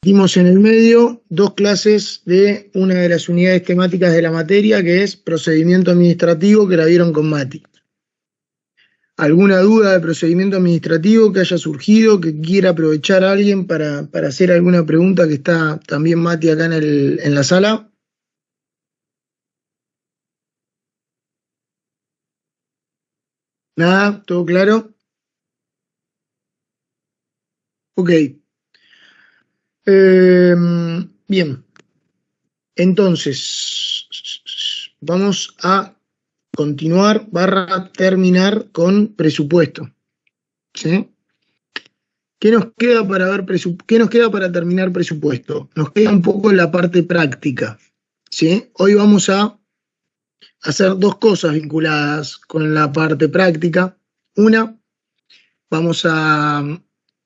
Dimos en el medio 2 clases de una de las unidades temáticas de la materia, que es procedimiento administrativo, que la vieron con Mati. ¿Alguna duda de procedimiento administrativo que haya surgido, que quiera aprovechar a alguien para hacer alguna pregunta? Que está también Mati acá en la sala. ¿Nada? ¿Todo claro? Ok. Bien. Entonces, vamos a continuar / terminar con presupuesto. ¿Sí? ¿Qué nos queda qué nos queda para terminar presupuesto? Nos queda un poco la parte práctica. ¿Sí? Hoy vamos a hacer 2 cosas vinculadas con la parte práctica. Una, vamos a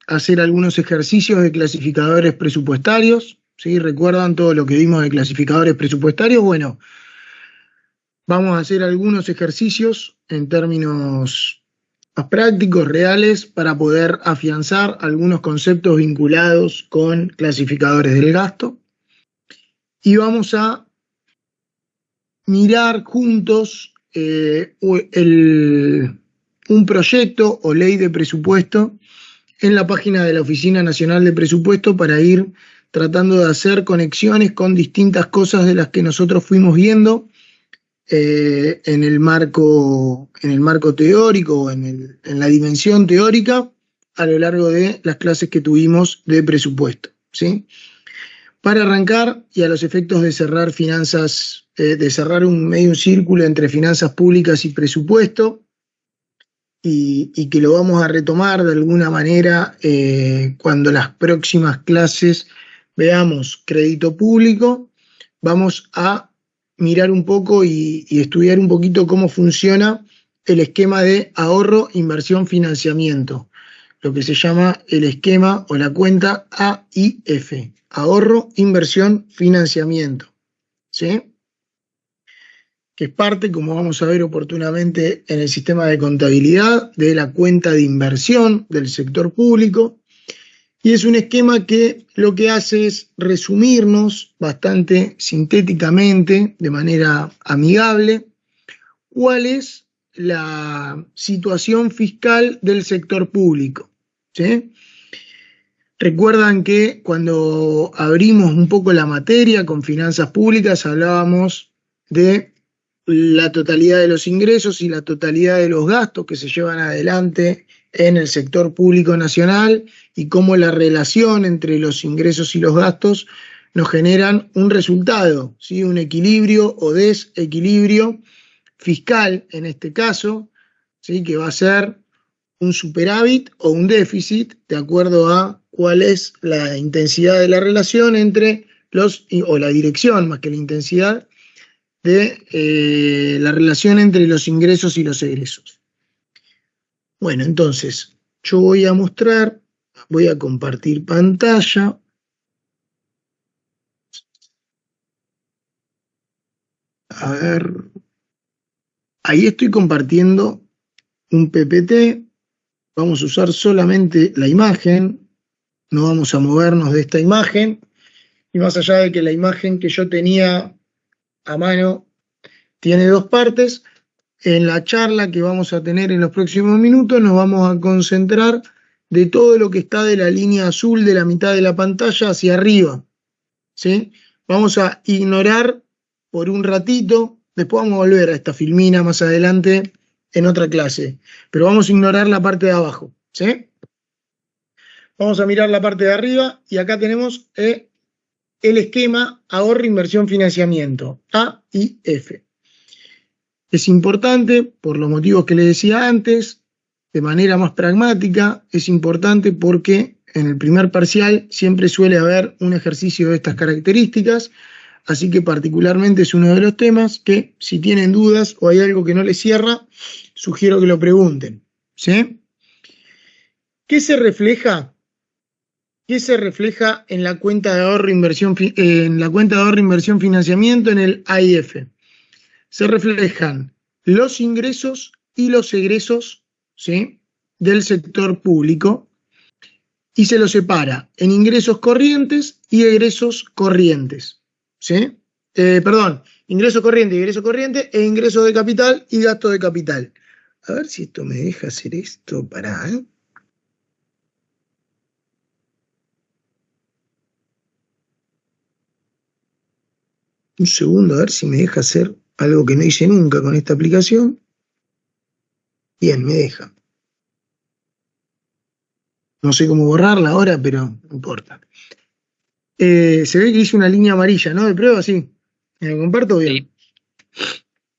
hacer algunos ejercicios de clasificadores presupuestarios. ¿Sí? ¿Recuerdan todo lo que vimos de clasificadores presupuestarios? Bueno, vamos a hacer algunos ejercicios en términos más prácticos, reales, para poder afianzar algunos conceptos vinculados con clasificadores del gasto. Y vamos a mirar juntos un proyecto o ley de presupuesto en la página de la Oficina Nacional de Presupuesto para ir tratando de hacer conexiones con distintas cosas de las que nosotros fuimos viendo en el marco teórico, en la dimensión teórica, a lo largo de las clases que tuvimos de presupuesto, ¿sí? Para arrancar, y a los efectos de cerrar finanzas, de cerrar un círculo entre finanzas públicas y presupuesto, y que lo vamos a retomar de alguna manera cuando las próximas clases veamos crédito público, vamos a mirar un poco y estudiar un poquito cómo funciona el esquema de ahorro, inversión, financiamiento, lo que se llama el esquema o la cuenta AIF, ahorro, inversión, financiamiento, ¿sí? Que es parte, como vamos a ver oportunamente en el sistema de contabilidad, de la cuenta de inversión del sector público. Y es un esquema que lo que hace es resumirnos bastante sintéticamente, de manera amigable, cuál es la situación fiscal del sector público, ¿sí? Recuerdan que cuando abrimos un poco la materia con finanzas públicas hablábamos de la totalidad de los ingresos y la totalidad de los gastos que se llevan adelante en el sector público nacional y cómo la relación entre los ingresos y los gastos nos generan un resultado, ¿sí? Un equilibrio o desequilibrio fiscal en este caso, ¿sí? Que va a ser un superávit o un déficit de acuerdo a cuál es la intensidad de la relación entre o la dirección más que la intensidad de la relación entre los ingresos y los egresos. Bueno, entonces, yo voy a compartir pantalla. A ver, ahí estoy compartiendo un PPT. Vamos a usar solamente la imagen, no vamos a movernos de esta imagen. Y más allá de que la imagen que yo tenía a mano tiene 2 partes, en la charla que vamos a tener en los próximos minutos nos vamos a concentrar de todo lo que está de la línea azul de la mitad de la pantalla hacia arriba, ¿sí? Vamos a ignorar por un ratito, después vamos a volver a esta filmina más adelante en otra clase, pero vamos a ignorar la parte de abajo, ¿sí? Vamos a mirar la parte de arriba y acá tenemos el esquema ahorro, inversión, financiamiento, AIF. Es importante, por los motivos que les decía antes, de manera más pragmática, es importante porque en el primer parcial siempre suele haber un ejercicio de estas características, así que particularmente es uno de los temas que, si tienen dudas o hay algo que no les cierra, sugiero que lo pregunten, ¿sí? ¿Qué se refleja? ¿Qué se refleja en la cuenta de ahorro, inversión, financiamiento en el AIF? Se reflejan los ingresos y los egresos, ¿sí? Del sector público y se lo separa en ingresos corrientes y egresos corrientes. ¿Sí? Perdón, ingresos corrientes y egresos corrientes e ingresos de capital y gasto de capital. A ver si esto me deja hacer esto. Pará, ¿eh? Un segundo, a ver si me deja hacer algo que no hice nunca con esta aplicación. Bien, me deja. No sé cómo borrarla ahora, pero no importa. Se ve que hice una línea amarilla, ¿no? De prueba, sí. ¿Me lo comparto bien? Sí.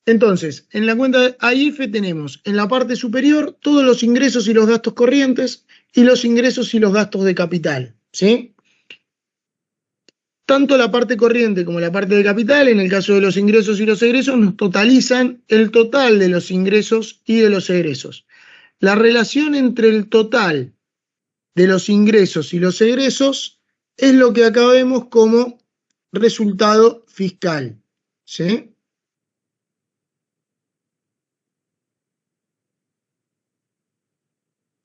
Entonces, en la cuenta de AIF tenemos en la parte superior todos los ingresos y los gastos corrientes y los ingresos y los gastos de capital, ¿sí? Tanto la parte corriente como la parte de capital, en el caso de los ingresos y los egresos, nos totalizan el total de los ingresos y de los egresos. La relación entre el total de los ingresos y los egresos es lo que acá vemos como resultado fiscal, ¿sí?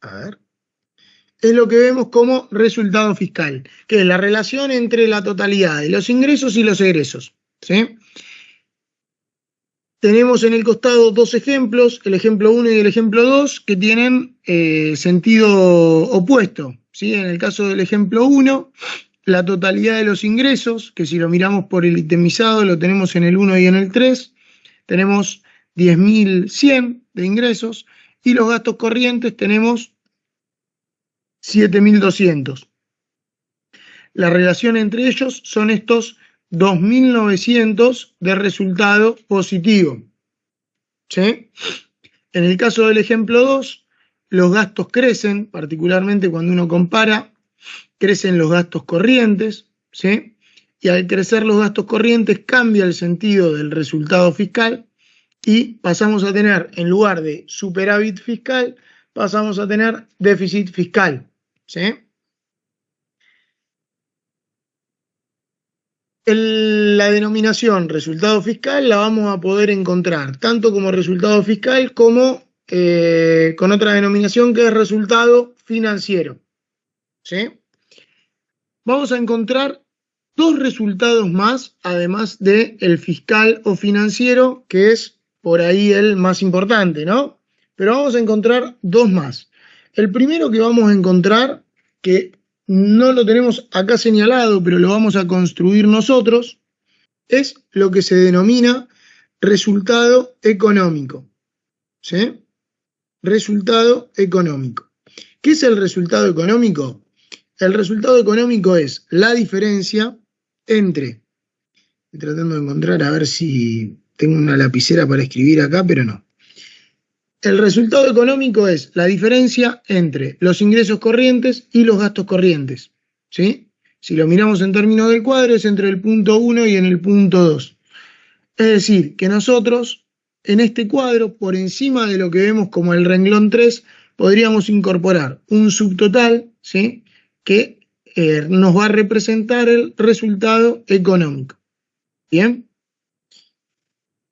A ver. Es lo que vemos como resultado fiscal, que es la relación entre la totalidad de los ingresos y los egresos, ¿sí? Tenemos en el costado dos ejemplos, el ejemplo 1 y el ejemplo 2, que tienen sentido opuesto, ¿sí? En el caso del ejemplo 1, la totalidad de los ingresos, que si lo miramos por el itemizado lo tenemos en el 1 y en el 3, tenemos 10.100 de ingresos, y los gastos corrientes tenemos 7.200. La relación entre ellos son estos 2.900 de resultado positivo, ¿sí? En el caso del ejemplo 2, los gastos crecen, particularmente cuando uno compara, crecen los gastos corrientes, ¿sí? Y al crecer los gastos corrientes cambia el sentido del resultado fiscal y pasamos a tener, en lugar de superávit fiscal, pasamos a tener déficit fiscal, ¿sí? La denominación resultado fiscal la vamos a poder encontrar tanto como resultado fiscal como con otra denominación que es resultado financiero, ¿sí? Vamos a encontrar dos resultados más, además del fiscal o financiero, que es por ahí el más importante, ¿no? Pero vamos a encontrar dos más. El primero que vamos a encontrar, que no lo tenemos acá señalado, pero lo vamos a construir nosotros, es lo que se denomina resultado económico, ¿sí? Resultado económico. ¿Qué es el resultado económico? El resultado económico es la diferencia entre, estoy tratando de encontrar a ver si tengo una lapicera para escribir acá, pero no. El resultado económico es la diferencia entre los ingresos corrientes y los gastos corrientes, ¿sí? Si lo miramos en términos del cuadro, es entre el punto 1 y en el punto 2. Es decir, que nosotros en este cuadro, por encima de lo que vemos como el renglón 3, podríamos incorporar un subtotal, ¿sí? Que nos va a representar el resultado económico. ¿Bien?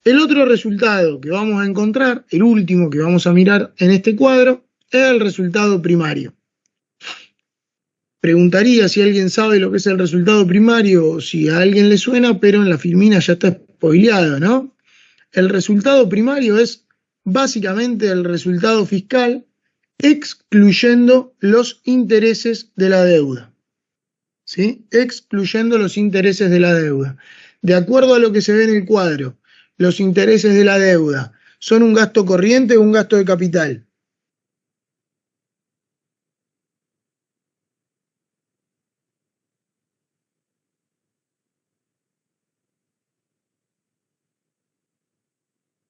El otro resultado que vamos a encontrar, el último que vamos a mirar en este cuadro, es el resultado primario. Preguntaría si alguien sabe lo que es el resultado primario o si a alguien le suena, pero en la filmina ya está spoileado, ¿no? El resultado primario es básicamente el resultado fiscal excluyendo los intereses de la deuda, ¿sí? Excluyendo los intereses de la deuda. De acuerdo a lo que se ve en el cuadro, los intereses de la deuda son un gasto corriente o un gasto de capital.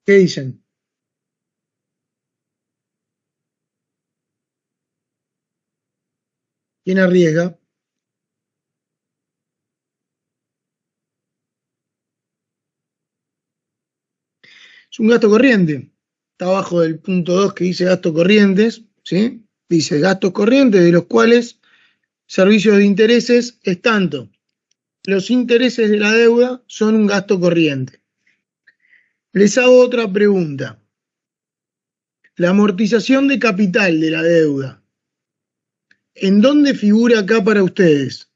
¿Qué dicen? ¿Quién arriesga? Es un gasto corriente. Está abajo del punto 2 que dice gastos corrientes, ¿sí? Dice gastos corrientes de los cuales servicios de intereses es tanto. Los intereses de la deuda son un gasto corriente. Les hago otra pregunta. La amortización de capital de la deuda ¿En dónde figura acá para ustedes?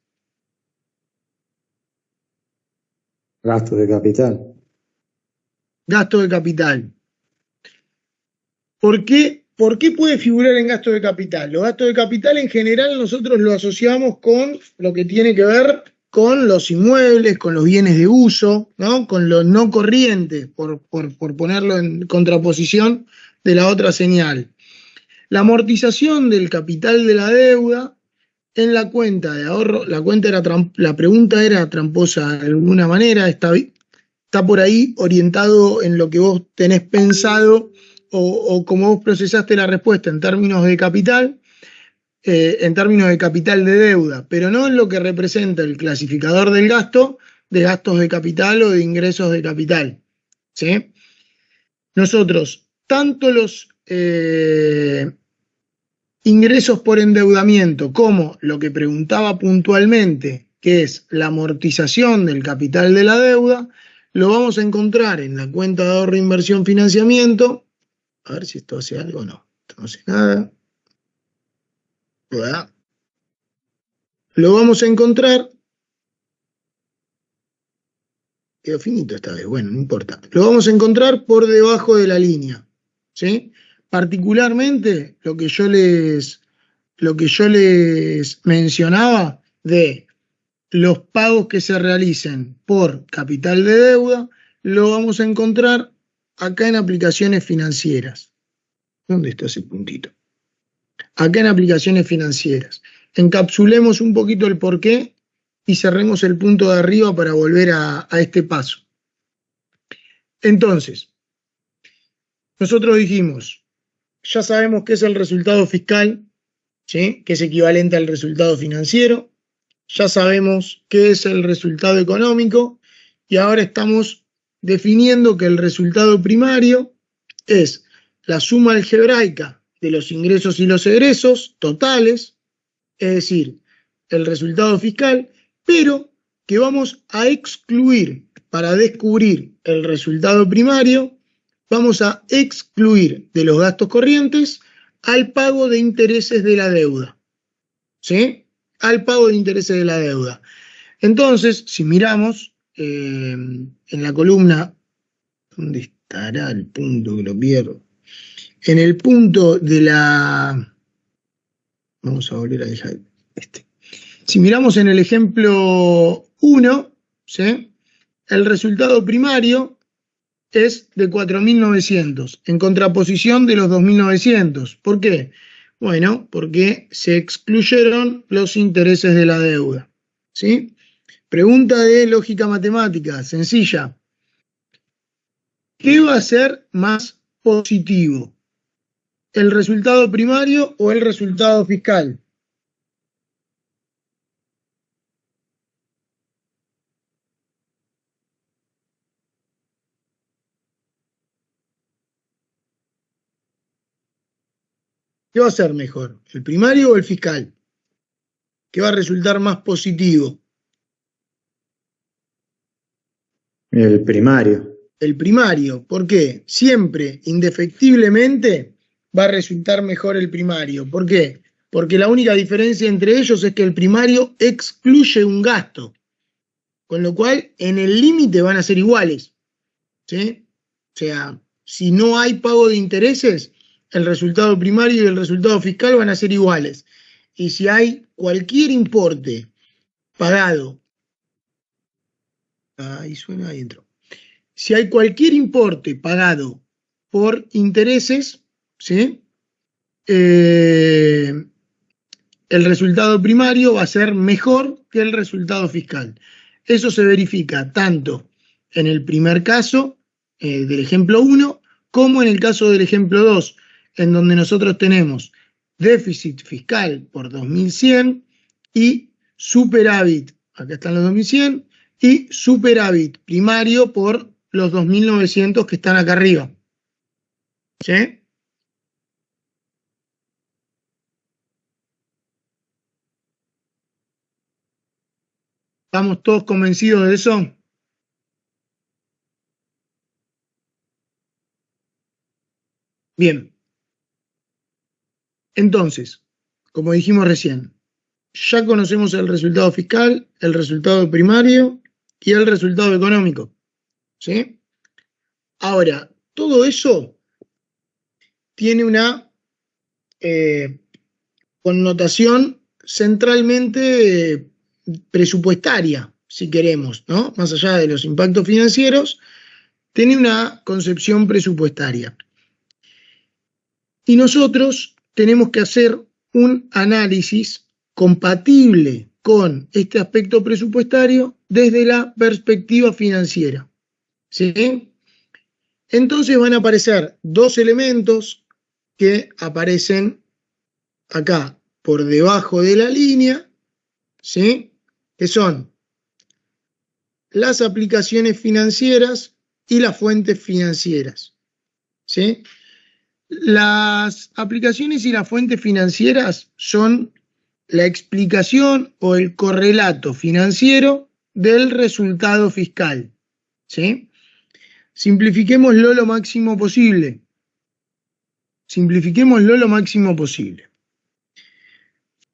Gasto de capital. Gasto de capital. ¿Por qué puede figurar en gasto de capital? Los gastos de capital en general nosotros lo asociamos con lo que tiene que ver con los inmuebles, con los bienes de uso, ¿no? Con lo no corriente, por ponerlo en contraposición de la otra señal. La amortización del capital de la deuda en la cuenta de ahorro, la pregunta era tramposa de alguna manera, está por ahí orientado en lo que vos tenés pensado o como vos procesaste la respuesta en términos de capital de deuda, pero no en lo que representa el clasificador del gasto de gastos de capital o de ingresos de capital. ¿Sí? Nosotros, tanto los ingresos por endeudamiento como lo que preguntaba puntualmente, que es la amortización del capital de la deuda, lo vamos a encontrar en la cuenta de ahorro, inversión, financiamiento. A ver si esto hace algo o no. Esto no hace nada. ¿Verdad? Lo vamos a encontrar. Quedó finito esta vez. Bueno, no importa. Lo vamos a encontrar por debajo de la línea. ¿Sí? Particularmente lo que yo les mencionaba de los pagos que se realicen por capital de deuda, lo vamos a encontrar acá en aplicaciones financieras. ¿Dónde está ese puntito? Acá en aplicaciones financieras. Encapsulemos un poquito el porqué y cerremos el punto de arriba para volver a este paso. Entonces, nosotros dijimos, ya sabemos qué es el resultado fiscal, ¿sí? Que es equivalente al resultado financiero. Ya sabemos qué es el resultado económico y ahora estamos definiendo que el resultado primario es la suma algebraica de los ingresos y los egresos totales, es decir, el resultado fiscal, pero que vamos a excluir para descubrir el resultado primario, vamos a excluir de los gastos corrientes al pago de intereses de la deuda. ¿Sí? Al pago de intereses de la deuda. Entonces, si miramos en la columna, ¿dónde estará el punto que lo pierdo? En el punto de la... Vamos a volver a dejar este. Si miramos en el ejemplo 1, ¿sí? El resultado primario es de 4.900, en contraposición de los 2.900. ¿Por qué? Bueno, porque se excluyeron los intereses de la deuda. ¿Sí? Pregunta de lógica matemática, sencilla. ¿Qué va a ser más positivo? ¿El resultado primario o el resultado fiscal? ¿Qué va a ser mejor? ¿El primario o el fiscal? ¿Qué va a resultar más positivo? El primario. El primario. ¿Por qué? Siempre, indefectiblemente, va a resultar mejor el primario. ¿Por qué? Porque la única diferencia entre ellos es que el primario excluye un gasto, con lo cual en el límite van a ser iguales. ¿Sí? O sea, si no hay pago de intereses, el resultado primario y el resultado fiscal van a ser iguales. Y si hay cualquier importe pagado, ahí suena, ahí entró. Si hay cualquier importe pagado por intereses, ¿sí? El resultado primario va a ser mejor que el resultado fiscal. Eso se verifica tanto en el primer caso del ejemplo 1 como en el caso del ejemplo 2, en donde nosotros tenemos déficit fiscal por 2.100 y superávit, acá están los 2.100, y superávit primario por los 2.900 que están acá arriba. ¿Sí? ¿Estamos todos convencidos de eso? Bien. Entonces, como dijimos recién, ya conocemos el resultado fiscal, el resultado primario y el resultado económico, ¿sí? Ahora, todo eso tiene una connotación centralmente presupuestaria, si queremos, ¿no? Más allá de los impactos financieros, tiene una concepción presupuestaria. Y nosotros tenemos que hacer un análisis compatible con este aspecto presupuestario desde la perspectiva financiera, ¿sí? Entonces van a aparecer dos elementos que aparecen acá por debajo de la línea, ¿sí? Que son las aplicaciones financieras y las fuentes financieras, ¿sí? Las aplicaciones y las fuentes financieras son la explicación o el correlato financiero del resultado fiscal, ¿sí? Simplifiquémoslo lo máximo posible. Simplifiquémoslo lo máximo posible.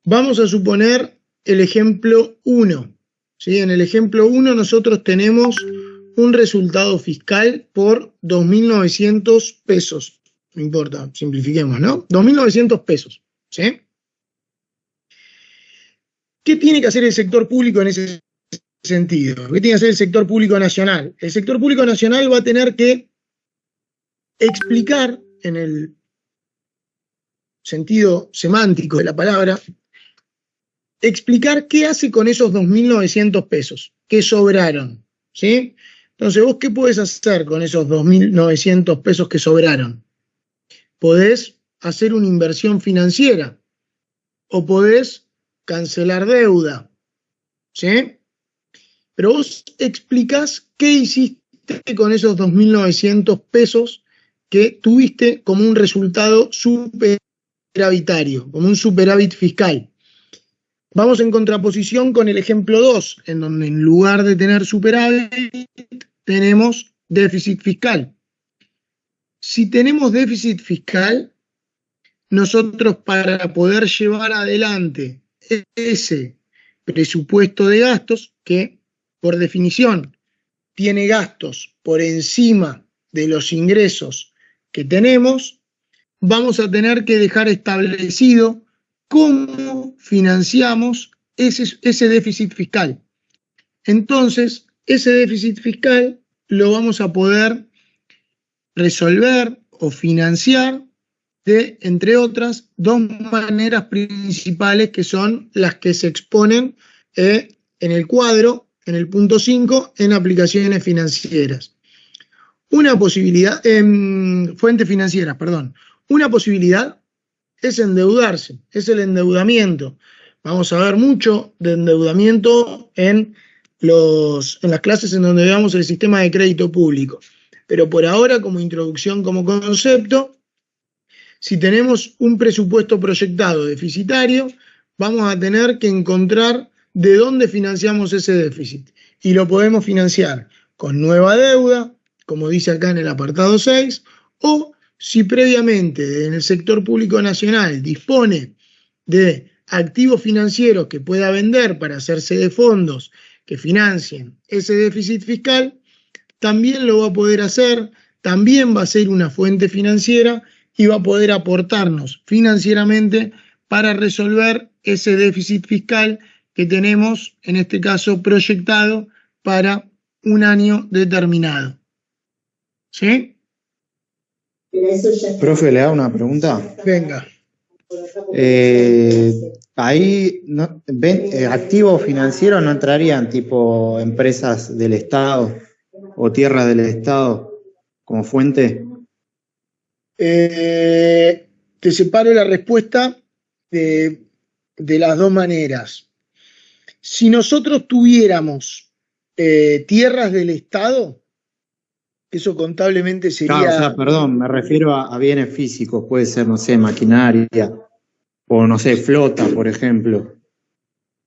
Vamos a suponer el ejemplo 1. ¿Sí? En el ejemplo 1 nosotros tenemos un resultado fiscal por 2.900 pesos. No importa, simplifiquemos, ¿no? 2.900 pesos. ¿Sí? ¿Qué tiene que hacer el sector público en ese sentido? ¿Qué tiene que hacer el sector público nacional? El sector público nacional va a tener que explicar, en el sentido semántico de la palabra, explicar qué hace con esos 2.900 pesos que sobraron, ¿sí? Entonces, ¿vos qué podés hacer con esos 2.900 pesos que sobraron? Podés hacer una inversión financiera o podés cancelar deuda, ¿sí? Pero vos explicás qué hiciste con esos 2.900 pesos que tuviste como un resultado superavitario, como un superávit fiscal. Vamos en contraposición con el ejemplo 2, en donde en lugar de tener superávit, tenemos déficit fiscal. Si tenemos déficit fiscal, nosotros para poder llevar adelante ese presupuesto de gastos, que por definición tiene gastos por encima de los ingresos que tenemos, vamos a tener que dejar establecido cómo financiamos ese déficit fiscal. Entonces, ese déficit fiscal lo vamos a poder resolver o financiar de, entre otras, dos maneras principales que son las que se exponen en el cuadro, en el punto 5, en aplicaciones financieras. Una posibilidad, fuentes financieras, perdón. Una posibilidad es endeudarse, es el endeudamiento. Vamos a ver mucho de endeudamiento en las clases en donde veamos el sistema de crédito público. Pero por ahora, como introducción, como concepto, si tenemos un presupuesto proyectado deficitario, vamos a tener que encontrar de dónde financiamos ese déficit. Y lo podemos financiar con nueva deuda, como dice acá en el apartado 6, o si previamente en el sector público nacional dispone de activos financieros que pueda vender para hacerse de fondos que financien ese déficit fiscal, también lo va a poder hacer, también va a ser una fuente financiera y va a poder aportarnos financieramente para resolver ese déficit fiscal que tenemos, en este caso, proyectado para un año determinado. ¿Sí? Profe, ¿le hago una pregunta? Venga. Ahí activos financieros no entrarían, tipo empresas del Estado o tierras del Estado como fuente. Te separo la respuesta de las dos maneras. Si nosotros tuviéramos tierras del Estado, eso contablemente sería... Claro, o sea, perdón, me refiero a bienes físicos, puede ser, no sé, maquinaria, o no sé, flota, por ejemplo.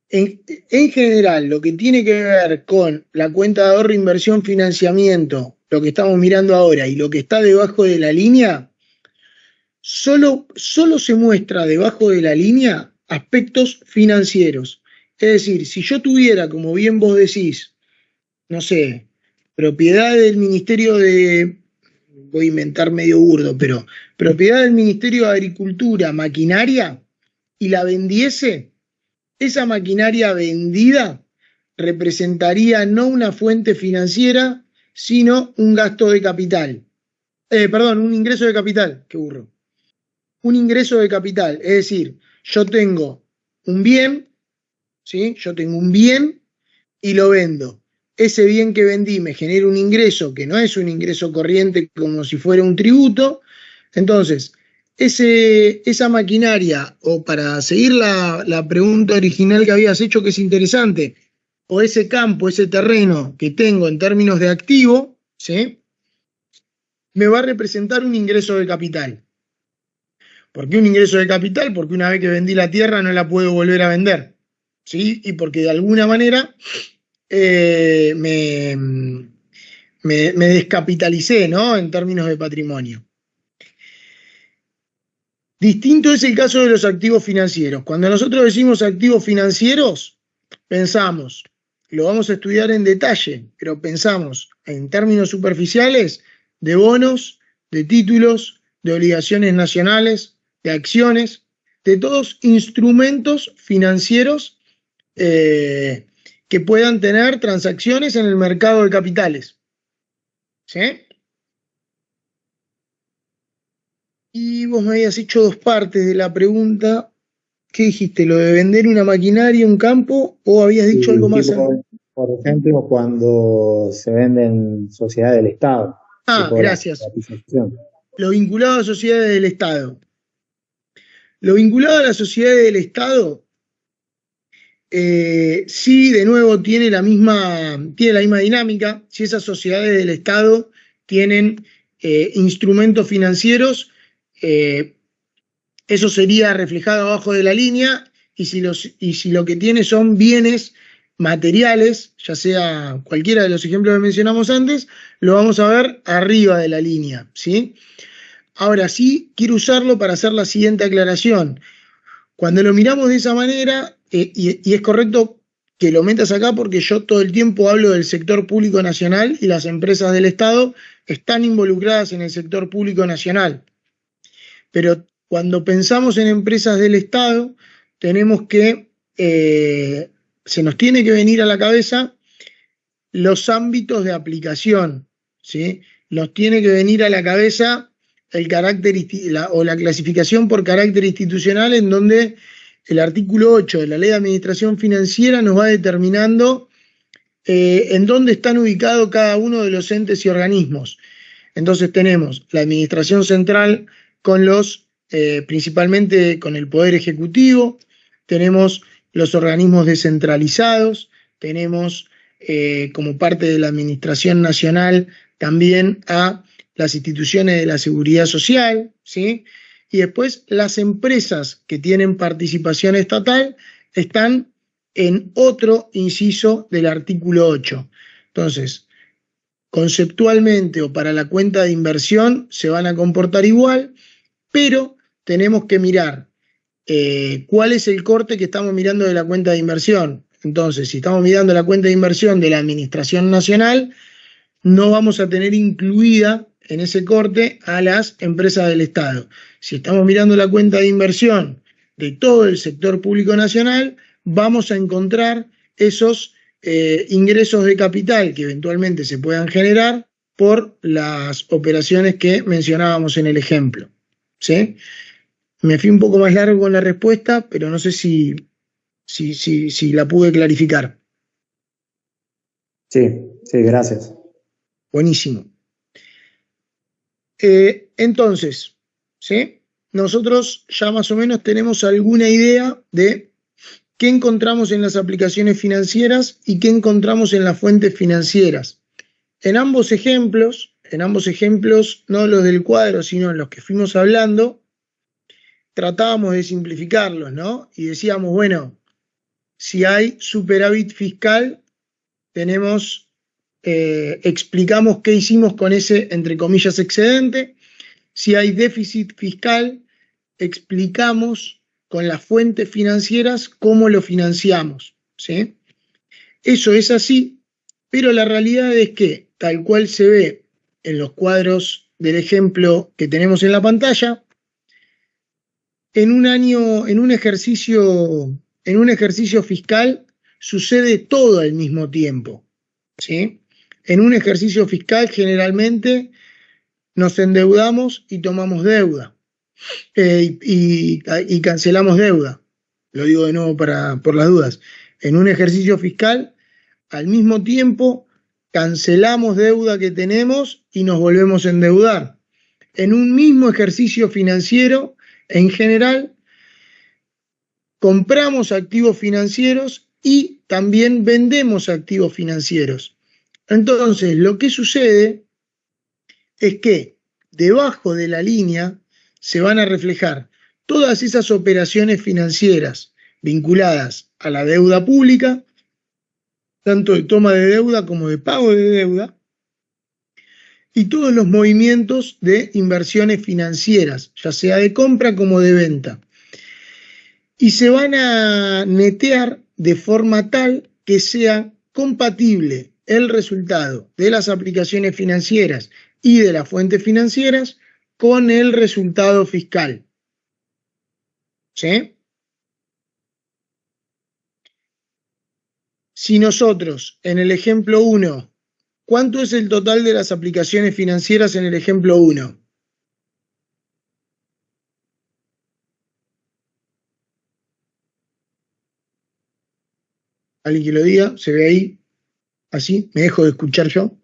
En general, lo que tiene que ver con la cuenta de ahorro, inversión, financiamiento, lo que estamos mirando ahora y lo que está debajo de la línea, solo se muestra debajo de la línea aspectos financieros. Es decir, si yo tuviera, como bien vos decís, no sé, propiedad del Ministerio de, voy a inventar medio burdo, pero propiedad del Ministerio de Agricultura, maquinaria, y la vendiese, esa maquinaria vendida representaría no una fuente financiera, sino un gasto de capital. Perdón, un ingreso de capital, qué burro. Un ingreso de capital, es decir, yo tengo un bien, ¿sí? Yo tengo un bien y lo vendo. Ese bien que vendí me genera un ingreso que no es un ingreso corriente como si fuera un tributo. Entonces, esa maquinaria, o para seguir la pregunta original que habías hecho, que es interesante, o ese campo, ese terreno que tengo en términos de activo, ¿sí? Me va a representar un ingreso de capital. ¿Por qué un ingreso de capital? Porque una vez que vendí la tierra no la puedo volver a vender, ¿sí? Y porque de alguna manera me descapitalicé, ¿no? En términos de patrimonio. Distinto es el caso de los activos financieros. Cuando nosotros decimos activos financieros, pensamos, lo vamos a estudiar en detalle, pero pensamos en términos superficiales de bonos, de títulos, de obligaciones nacionales, de acciones, de todos instrumentos financieros que puedan tener transacciones en el mercado de capitales. ¿Sí? Y vos me habías hecho dos partes de la pregunta. ¿Qué dijiste? ¿Lo de vender una maquinaria, un campo? ¿O habías dicho algo Y más? tipo, por ejemplo, cuando se venden sociedades del Estado, Ah, tipo la gracias. privatización. Lo vinculado a sociedades del Estado. Lo vinculado a las sociedades del Estado, sí, de nuevo, tiene la misma dinámica. Si esas sociedades del Estado tienen instrumentos financieros, eh, eso sería reflejado abajo de la línea, y si lo que tiene son bienes materiales, ya sea cualquiera de los ejemplos que mencionamos antes, lo vamos a ver arriba de la línea, ¿sí? Ahora sí, quiero usarlo para hacer la siguiente aclaración. Cuando lo miramos de esa manera, y es correcto que lo metas acá porque yo todo el tiempo hablo del sector público nacional y las empresas del Estado están involucradas en el sector público nacional. Pero cuando pensamos en empresas del Estado, tenemos que, se nos tiene que venir a la cabeza los ámbitos de aplicación, ¿sí? Nos tiene que venir a la cabeza el carácter o la clasificación por carácter institucional, en donde el artículo 8 de la Ley de Administración Financiera nos va determinando en dónde están ubicados cada uno de los entes y organismos. Entonces tenemos la administración central con principalmente con el Poder Ejecutivo, tenemos los organismos descentralizados, tenemos como parte de la administración nacional también a las instituciones de la seguridad social, ¿sí? Y después las empresas que tienen participación estatal están en otro inciso del artículo 8. Entonces, conceptualmente o para la cuenta de inversión se van a comportar igual, pero tenemos que mirar cuál es el corte que estamos mirando de la cuenta de inversión. Entonces, si estamos mirando la cuenta de inversión de la Administración Nacional, no vamos a tener incluida en ese corte a las empresas del Estado. Si estamos mirando la cuenta de inversión de todo el sector público nacional, vamos a encontrar esos ingresos de capital que eventualmente se puedan generar por las operaciones que mencionábamos en el ejemplo. ¿Sí? Me fui un poco más largo con la respuesta, pero no sé si la pude clarificar. Sí, sí, gracias. Buenísimo. Entonces, ¿sí? Nosotros ya más o menos tenemos alguna idea de qué encontramos en las aplicaciones financieras y qué encontramos en las fuentes financieras. En ambos ejemplos, no los del cuadro, sino en los que fuimos hablando, tratábamos de simplificarlos, ¿no? Y decíamos, bueno, si hay superávit fiscal, explicamos qué hicimos con ese, entre comillas, excedente. Si hay déficit fiscal, explicamos con las fuentes financieras cómo lo financiamos, ¿sí? Eso es así, pero la realidad es que, tal cual se ve en los cuadros del ejemplo que tenemos en la pantalla, en un año, en un ejercicio fiscal sucede todo al mismo tiempo, ¿sí? En un ejercicio fiscal generalmente nos endeudamos y tomamos deuda, y cancelamos deuda. Lo digo de nuevo por las dudas. En un ejercicio fiscal, al mismo tiempo, cancelamos deuda que tenemos y nos volvemos a endeudar. En un mismo ejercicio financiero, en general, compramos activos financieros y también vendemos activos financieros. Entonces, lo que sucede es que debajo de la línea se van a reflejar todas esas operaciones financieras vinculadas a la deuda pública, tanto de toma de deuda como de pago de deuda, y todos los movimientos de inversiones financieras, ya sea de compra como de venta. Y se van a netear de forma tal que sea compatible el resultado de las aplicaciones financieras y de las fuentes financieras con el resultado fiscal. ¿Sí? Si nosotros, en el ejemplo 1, ¿cuánto es el total de las aplicaciones financieras en el ejemplo 1? ¿Alguien que lo diga? ¿Se ve ahí? ¿Así? ¿Me dejo de escuchar yo?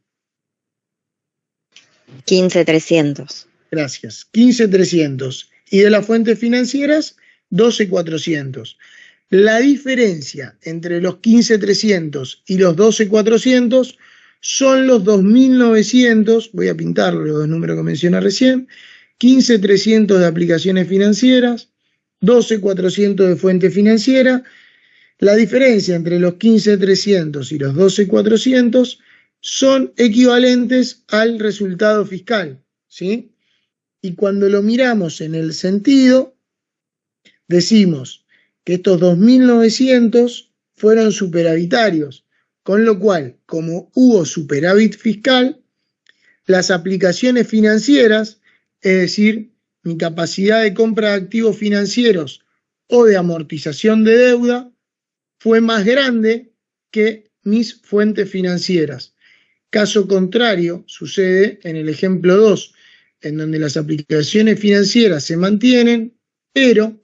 15.300. Gracias. 15.300. Y de las fuentes financieras, 12.400. La diferencia entre los 15.300 y los 12.400 son los 2.900, voy a pintar los dos números que mencioné recién, 15.300 de aplicaciones financieras, 12.400 de fuente financiera. La diferencia entre los 15.300 y los 12.400 son equivalentes al resultado fiscal, ¿sí? Y cuando lo miramos en el sentido, decimos que estos 2.900 fueron superavitarios, con lo cual, como hubo superávit fiscal, las aplicaciones financieras, es decir, mi capacidad de compra de activos financieros o de amortización de deuda, fue más grande que mis fuentes financieras. Caso contrario, sucede en el ejemplo 2, en donde las aplicaciones financieras se mantienen, pero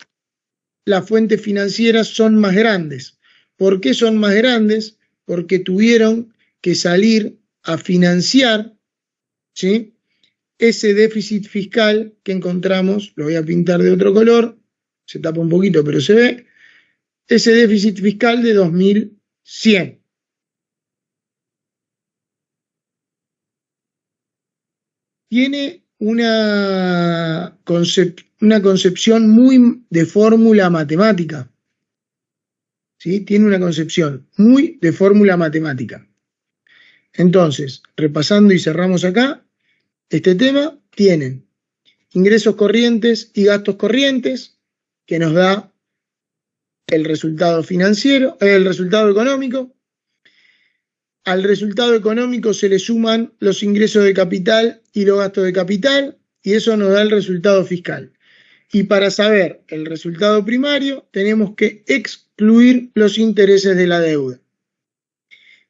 las fuentes financieras son más grandes. ¿Por qué son más grandes? Porque tuvieron que salir a financiar, ¿sí?, ese déficit fiscal que encontramos, lo voy a pintar de otro color, se tapa un poquito pero se ve, ese déficit fiscal de 2.100. Tiene una concepción muy de fórmula matemática. ¿Sí? Tiene una concepción muy de fórmula matemática. Entonces, repasando y cerramos acá, este tema, tienen ingresos corrientes y gastos corrientes, que nos da el resultado financiero, el resultado económico. Al resultado económico se le suman los ingresos de capital y los gastos de capital, y eso nos da el resultado fiscal. Y para saber el resultado primario, tenemos que excluir los intereses de la deuda.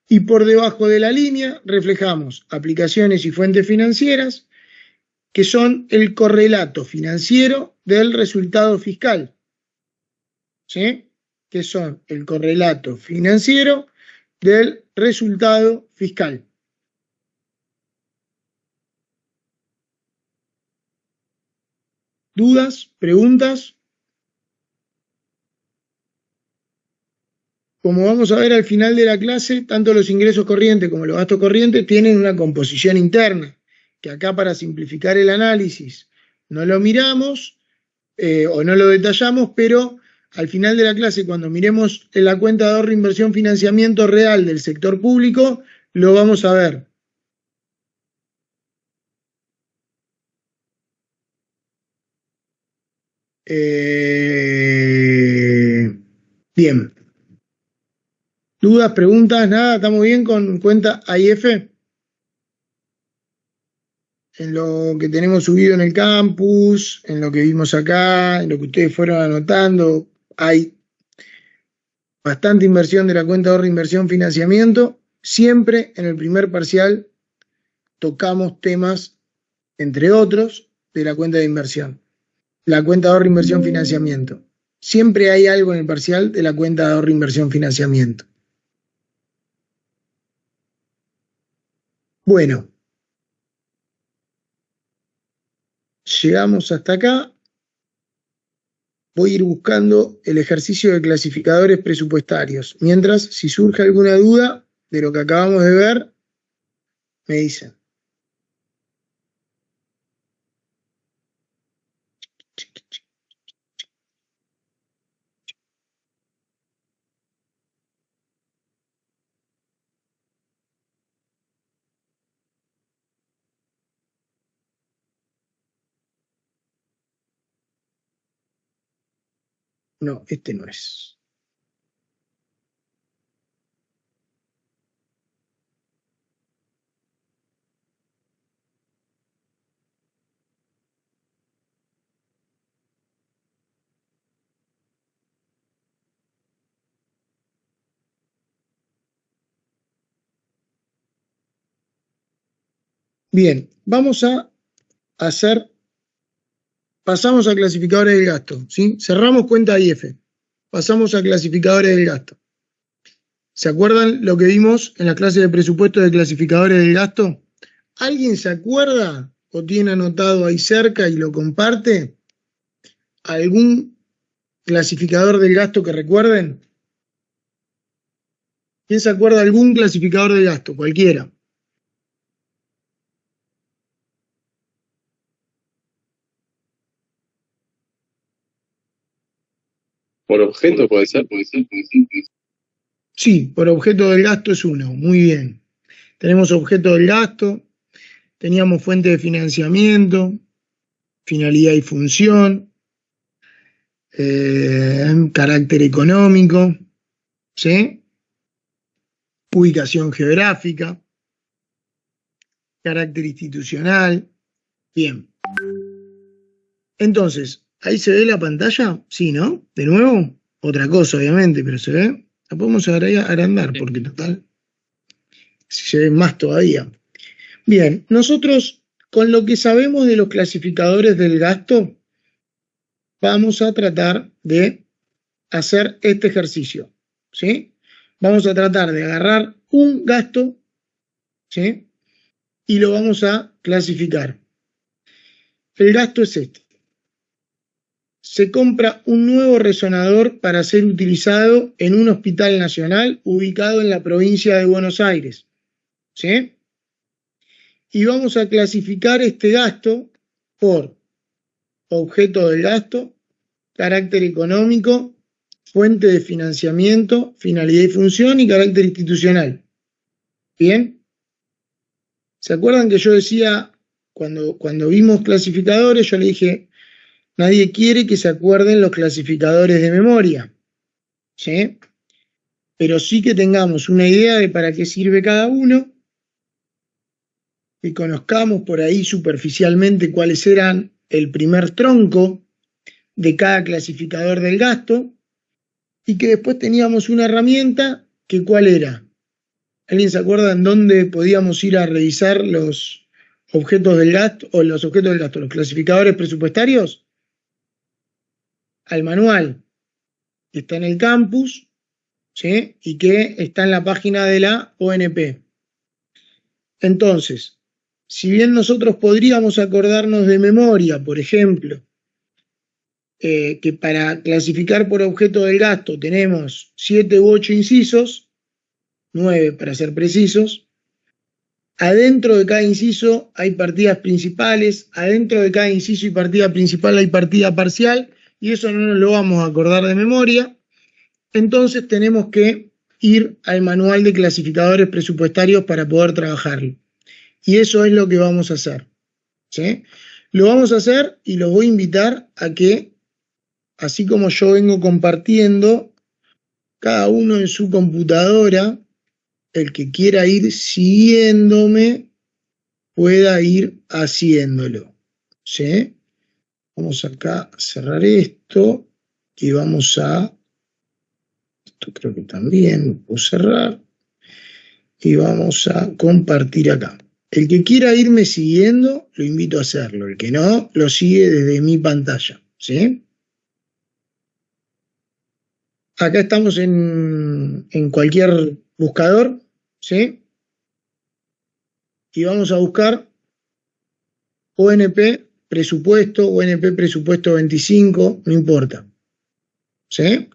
Y por debajo de la línea reflejamos aplicaciones y fuentes financieras, que son el correlato financiero del resultado fiscal. ¿Sí? Que son el correlato financiero del resultado fiscal. ¿Dudas? ¿Preguntas? Como vamos a ver al final de la clase, tanto los ingresos corrientes como los gastos corrientes tienen una composición interna, que acá, para simplificar el análisis, no lo miramos o no lo detallamos, pero al final de la clase, cuando miremos en la cuenta de ahorro, inversión, financiamiento real del sector público, lo vamos a ver. Bien. ¿Dudas, preguntas? Nada, ¿estamos bien con cuenta AIF? En lo que tenemos subido en el campus, en lo que vimos acá, en lo que ustedes fueron anotando, hay bastante inversión de la cuenta de ahorro, inversión, financiamiento. Siempre en el primer parcial tocamos temas, entre otros, de la cuenta de inversión. La cuenta de ahorro, inversión, financiamiento. Siempre hay algo en el parcial de la cuenta de ahorro, inversión, financiamiento. Bueno, llegamos hasta acá. Voy a ir buscando el ejercicio de clasificadores presupuestarios. Mientras, si surge alguna duda de lo que acabamos de ver, me dicen. No, este no es. Bien, vamos a hacer, pasamos a clasificadores del gasto, ¿sí? Cerramos cuenta IF, pasamos a clasificadores del gasto. ¿Se acuerdan lo que vimos en la clase de presupuesto de clasificadores del gasto? ¿Alguien se acuerda o tiene anotado ahí cerca y lo comparte? ¿Algún clasificador del gasto que recuerden? ¿Quién se acuerda de algún clasificador del gasto? Cualquiera. Por objeto puede ser. Sí, por objeto del gasto es uno. Muy bien. Tenemos objeto del gasto, teníamos fuente de financiamiento, finalidad y función, carácter económico, ¿sí? Ubicación geográfica, carácter institucional. Bien. Entonces, ¿ahí se ve la pantalla? Sí, ¿no? ¿De nuevo? Otra cosa, obviamente, pero se ve. La podemos agrandar, porque total, se ve más todavía. Bien, nosotros, con lo que sabemos de los clasificadores del gasto, vamos a tratar de hacer este ejercicio, ¿sí? Vamos a tratar de agarrar un gasto, ¿sí? Y lo vamos a clasificar. El gasto es este. Se compra un nuevo resonador para ser utilizado en un hospital nacional ubicado en la provincia de Buenos Aires, ¿sí? Y vamos a clasificar este gasto por objeto del gasto, carácter económico, fuente de financiamiento, finalidad y función y carácter institucional. ¿Bien? ¿Se acuerdan que yo decía, cuando vimos clasificadores, yo le dije, nadie quiere que se acuerden los clasificadores de memoria, ¿sí? Pero sí que tengamos una idea de para qué sirve cada uno, que conozcamos por ahí superficialmente cuáles eran el primer tronco de cada clasificador del gasto, y que después teníamos una herramienta que ¿cuál era? ¿Alguien se acuerda en dónde podíamos ir a revisar los objetos del gasto, o los objetos del gasto, los clasificadores presupuestarios? Al manual, que está en el campus, ¿sí? Y que está en la página de la ONP. Entonces, si bien nosotros podríamos acordarnos de memoria, por ejemplo, que para clasificar por objeto del gasto tenemos 7 u 8 incisos, 9 para ser precisos. Adentro de cada inciso hay partidas principales, adentro de cada inciso y partida principal hay partida parcial, y eso no nos lo vamos a acordar de memoria. Entonces tenemos que ir al manual de clasificadores presupuestarios para poder trabajarlo. Y eso es lo que vamos a hacer, ¿sí? Lo vamos a hacer y los voy a invitar a que así como yo vengo compartiendo, cada uno en su computadora, el que quiera ir siguiéndome, pueda ir haciéndolo. ¿Sí? Vamos acá a cerrar esto y vamos a, esto creo que también lo puedo cerrar, y vamos a compartir acá. El que quiera irme siguiendo, lo invito a hacerlo. El que no, lo sigue desde mi pantalla. ¿Sí? Acá estamos en cualquier buscador. ¿Sí? Y vamos a buscar ONP presupuesto, ONP presupuesto 25, no importa. ¿Sí?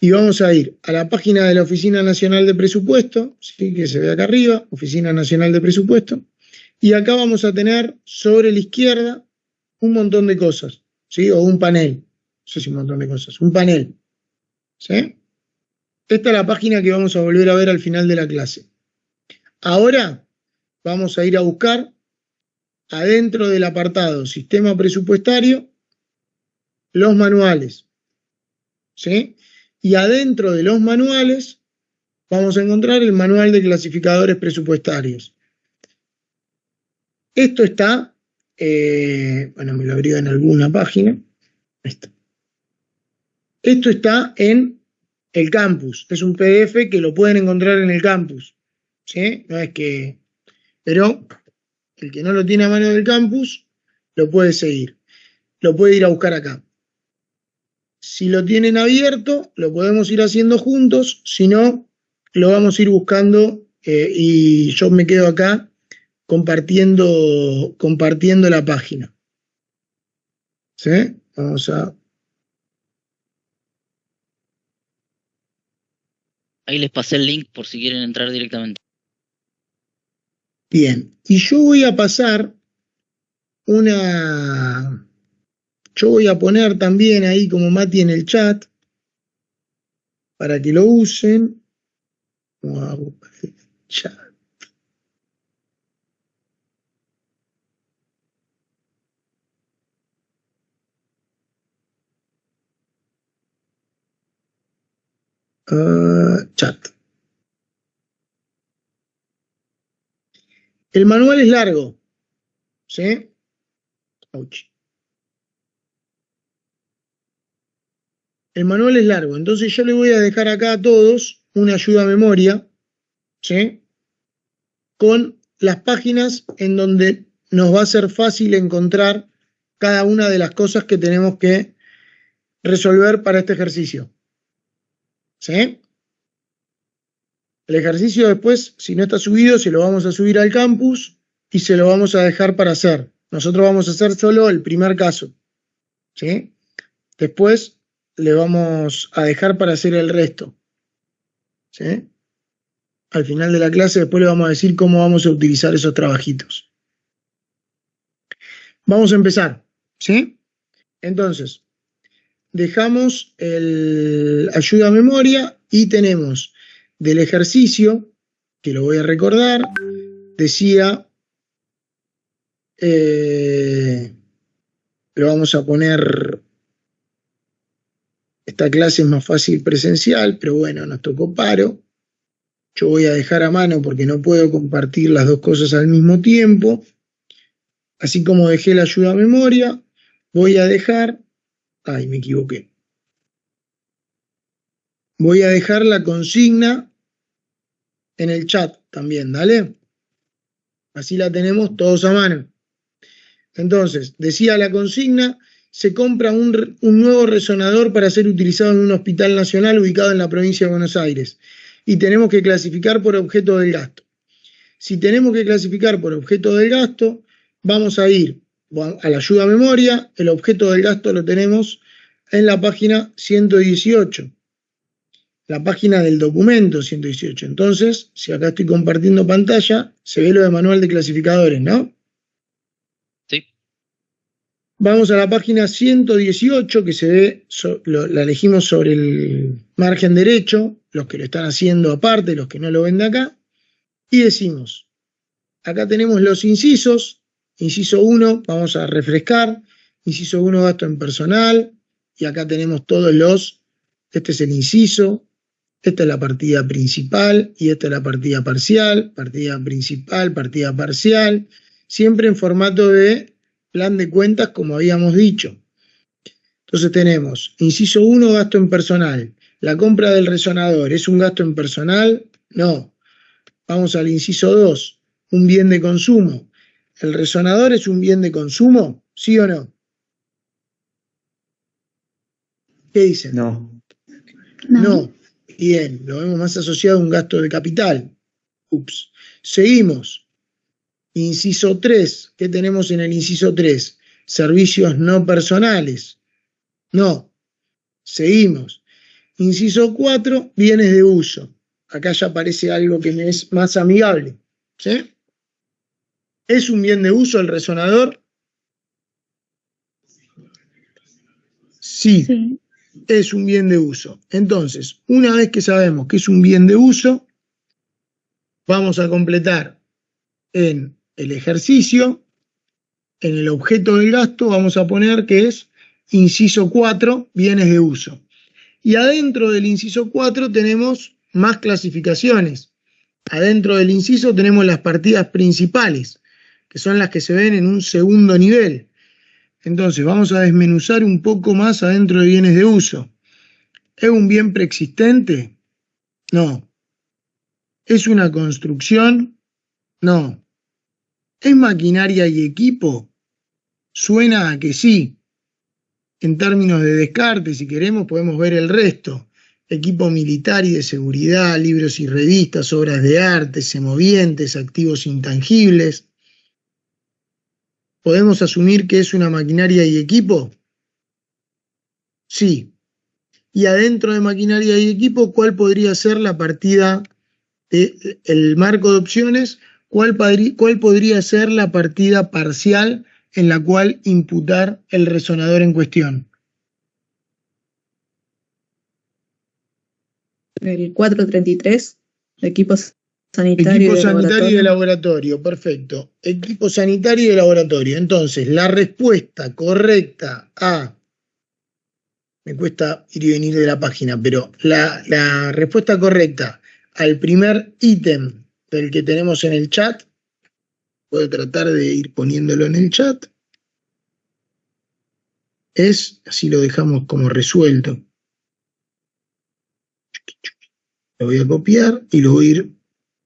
Y vamos a ir a la página de la Oficina Nacional de Presupuesto, ¿sí? Que se ve acá arriba, Oficina Nacional de Presupuesto, y acá vamos a tener sobre la izquierda un montón de cosas, ¿sí? O un panel, no sé si un montón de cosas, un panel, ¿sí? Esta es la página que vamos a volver a ver al final de la clase. Ahora vamos a ir a buscar adentro del apartado Sistema Presupuestario los manuales, ¿sí? Y adentro de los manuales vamos a encontrar el manual de clasificadores presupuestarios. Esto está, bueno, me lo abrió en alguna página. Esto está en el campus. Es un PDF que lo pueden encontrar en el campus. ¿Sí? No es que... Pero el que no lo tiene a mano del campus, lo puede seguir. Lo puede ir a buscar acá. Si lo tienen abierto, lo podemos ir haciendo juntos. Si no, lo vamos a ir buscando y yo me quedo acá compartiendo la página. ¿Sí? Vamos a... Ahí les pasé el link por si quieren entrar directamente. Bien, y yo voy a pasar una... Yo voy a poner también ahí como Mati en el chat para que lo usen. ¿Cómo hago para el chat? Chat. El manual es largo, ¿sí? Ouch. El manual es largo, entonces yo le voy a dejar acá a todos una ayuda a memoria, ¿sí? Con las páginas en donde nos va a ser fácil encontrar cada una de las cosas que tenemos que resolver para este ejercicio. ¿Sí? El ejercicio después, si no está subido, se lo vamos a subir al campus y se lo vamos a dejar para hacer. Nosotros vamos a hacer solo el primer caso. ¿Sí? Después le vamos a dejar para hacer el resto. ¿Sí? Al final de la clase después le vamos a decir cómo vamos a utilizar esos trabajitos. Vamos a empezar. ¿Sí? Entonces, dejamos el ayuda a memoria y tenemos del ejercicio, que lo voy a recordar, decía, lo vamos a poner, esta clase es más fácil presencial, pero bueno, nos tocó paro. Yo voy a dejar a mano porque no puedo compartir las dos cosas al mismo tiempo. Así como dejé la ayuda a memoria, voy a dejar, ay, me equivoqué. Voy a dejar la consigna en el chat también, ¿dale? Así la tenemos todos a mano. Entonces, decía la consigna, se compra un nuevo resonador para ser utilizado en un hospital nacional ubicado en la provincia de Buenos Aires. Y tenemos que clasificar por objeto del gasto. Si tenemos que clasificar por objeto del gasto, vamos a ir a la ayuda a memoria. El objeto del gasto lo tenemos en la página 118. La página del documento 118. Entonces, si acá estoy compartiendo pantalla, se ve lo de manual de clasificadores, ¿no? Sí. Vamos a la página 118, que se ve, la elegimos sobre el margen derecho, los que lo están haciendo aparte, los que no lo ven de acá, y decimos, acá tenemos los incisos. Inciso 1, vamos a refrescar. Inciso 1, gasto en personal. Y acá tenemos todos los, este es el inciso, esta es la partida principal y esta es la partida parcial, partida principal, partida parcial, siempre en formato de plan de cuentas como habíamos dicho. Entonces tenemos, inciso 1, gasto en personal. ¿La compra del resonador es un gasto en personal? No. Vamos al inciso 2, un bien de consumo. ¿El resonador es un bien de consumo? ¿Sí o no? ¿Qué dicen? No. No. Bien, lo vemos más asociado a un gasto de capital. Ups. Seguimos. Inciso 3, ¿qué tenemos en el inciso 3? Servicios no personales. No. Seguimos. Inciso 4, bienes de uso. Acá ya aparece algo que me es más amigable. ¿Sí? ¿Es un bien de uso el resonador? Sí, es un bien de uso. Entonces, una vez que sabemos que es un bien de uso, vamos a completar en el ejercicio, en el objeto del gasto, vamos a poner que es inciso 4, bienes de uso. Y adentro del inciso 4 tenemos más clasificaciones. Adentro del inciso tenemos las partidas principales, que son las que se ven en un segundo nivel. Entonces vamos a desmenuzar un poco más adentro de bienes de uso. ¿Es un bien preexistente? No. ¿Es una construcción? No. ¿Es maquinaria y equipo? Suena a que sí. En términos de descarte, si queremos, podemos ver el resto. Equipo militar y de seguridad, libros y revistas, obras de arte, semovientes, activos intangibles. ¿Podemos asumir que es una maquinaria y equipo? Sí. Y adentro de maquinaria y equipo, ¿cuál podría ser la partida del marco de opciones? ¿Cuál podría ser la partida parcial en la cual imputar el resonador en cuestión? El 433, equipos sanitario Equipo y sanitario y de laboratorio. laboratorio, perfecto. Equipo sanitario y de laboratorio. Entonces, la respuesta correcta a... Me cuesta ir y venir de la página, pero la respuesta correcta al primer ítem del que tenemos en el chat, puedo tratar de ir poniéndolo en el chat, es, así lo dejamos como resuelto. Lo voy a copiar y lo voy a ir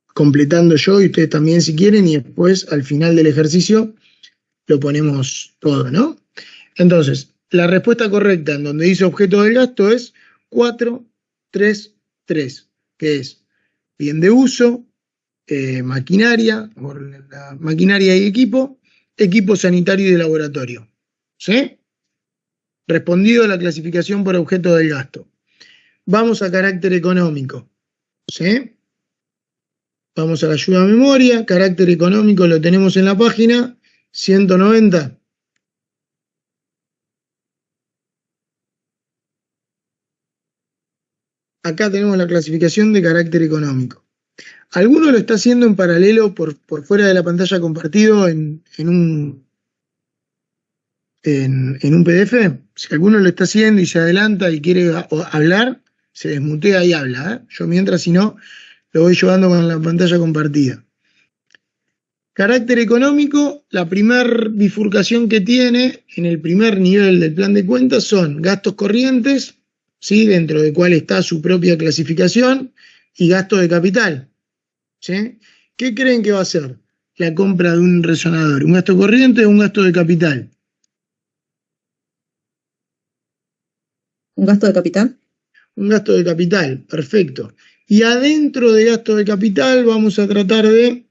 completando yo y ustedes también si quieren, y después al final del ejercicio lo ponemos todo, ¿no? Entonces, la respuesta correcta en donde dice objeto del gasto es 433, que es bien de uso, maquinaria, la maquinaria y equipo sanitario y de laboratorio. ¿Sí? Respondido a la clasificación por objeto del gasto. Vamos a carácter económico. ¿Sí? Vamos a la ayuda a memoria. Carácter económico lo tenemos en la página 190. Acá tenemos la clasificación de carácter económico. ¿Alguno lo está haciendo en paralelo por fuera de la pantalla compartido en un PDF? Si alguno lo está haciendo y se adelanta y quiere hablar, se desmutea y habla, ¿eh? Yo mientras, si no, lo voy llevando con la pantalla compartida. Carácter económico, la primer bifurcación que tiene en el primer nivel del plan de cuentas son gastos corrientes, ¿sí? Dentro de cuál está su propia clasificación, y gasto de capital. ¿Sí? ¿Qué creen que va a ser la compra de un resonador? ¿Un gasto corriente o un gasto de capital? ¿Un gasto de capital? Un gasto de capital, perfecto. Y adentro de gasto de capital vamos a tratar de...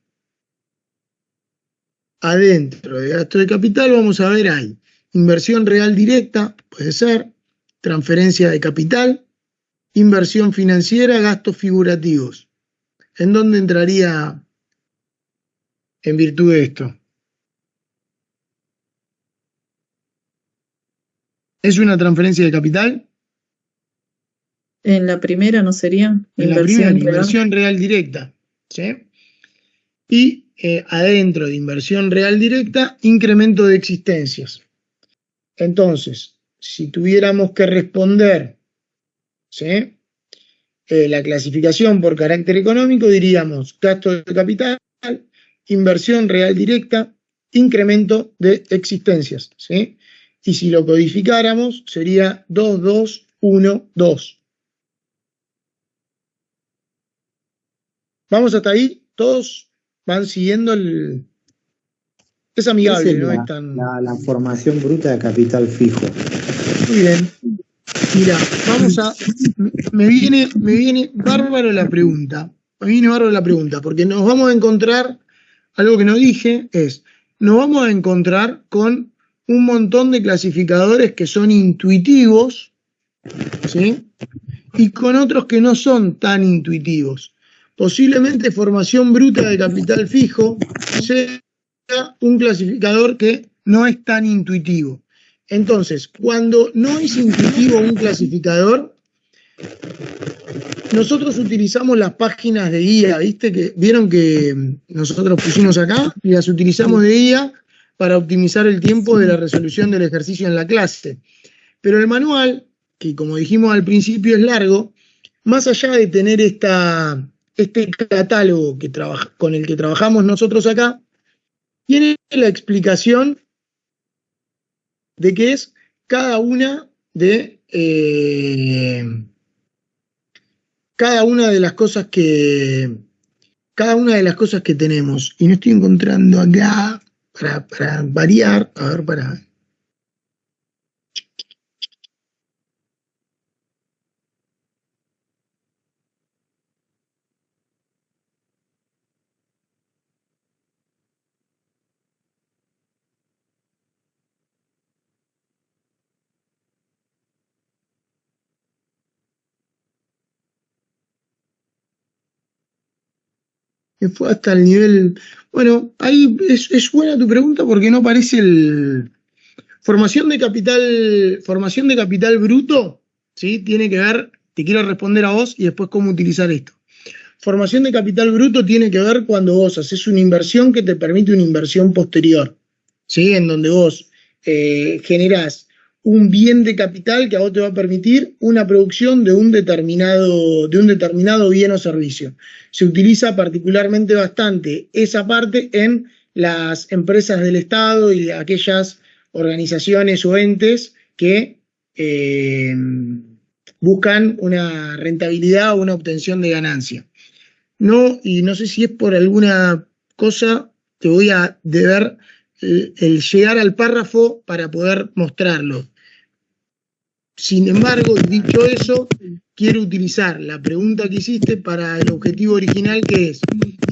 Adentro de gasto de capital vamos a ver ahí inversión real directa, puede ser, transferencia de capital, inversión financiera, gastos figurativos. ¿En dónde entraría en virtud de esto? ¿Es una transferencia de capital? En la primera no sería En la primera, inversión real directa. ¿Sí? Y adentro de inversión real directa, incremento de existencias. Entonces, si tuviéramos que responder, ¿sí?, la clasificación por carácter económico, diríamos gasto de capital, inversión real directa, incremento de existencias, ¿sí? Y si lo codificáramos, sería 2, 2, 1, 2. Vamos hasta ahí, todos van siguiendo el... Es amigable, Esa es no es tan... la formación bruta de capital fijo. Muy bien. Mira, vamos a... Me viene bárbaro la pregunta. Me viene bárbaro la pregunta, porque nos vamos a encontrar, algo que no dije, nos vamos a encontrar con un montón de clasificadores que son intuitivos, ¿sí?, y con otros que no son tan intuitivos. Posiblemente formación bruta de capital fijo sea un clasificador que no es tan intuitivo. Entonces, cuando no es intuitivo un clasificador, nosotros utilizamos las páginas de guía, ¿viste? Que vieron que nosotros pusimos acá y las utilizamos de guía para optimizar el tiempo de la resolución del ejercicio en la clase. Pero el manual, que como dijimos al principio es largo, más allá de tener este catálogo con el que trabajamos nosotros acá, tiene la explicación de qué es cada una de las cosas que tenemos. Y no estoy encontrando acá para variar. A ver, para. Que fue hasta el nivel. Bueno, ahí es buena tu pregunta porque no aparece el. Formación de capital bruto, ¿sí? Tiene que ver, te quiero responder a vos y después cómo utilizar esto. Formación de capital bruto tiene que ver cuando vos haces una inversión que te permite una inversión posterior, ¿sí? En donde vos generás un bien de capital que a vos te va a permitir una producción de un determinado bien o servicio. Se utiliza particularmente bastante esa parte en las empresas del Estado y aquellas organizaciones o entes que buscan una rentabilidad o una obtención de ganancia. No, y no sé si es por alguna cosa, te voy a deber el llegar al párrafo para poder mostrarlo. Sin embargo, dicho eso, quiero utilizar la pregunta que hiciste para el objetivo original, que es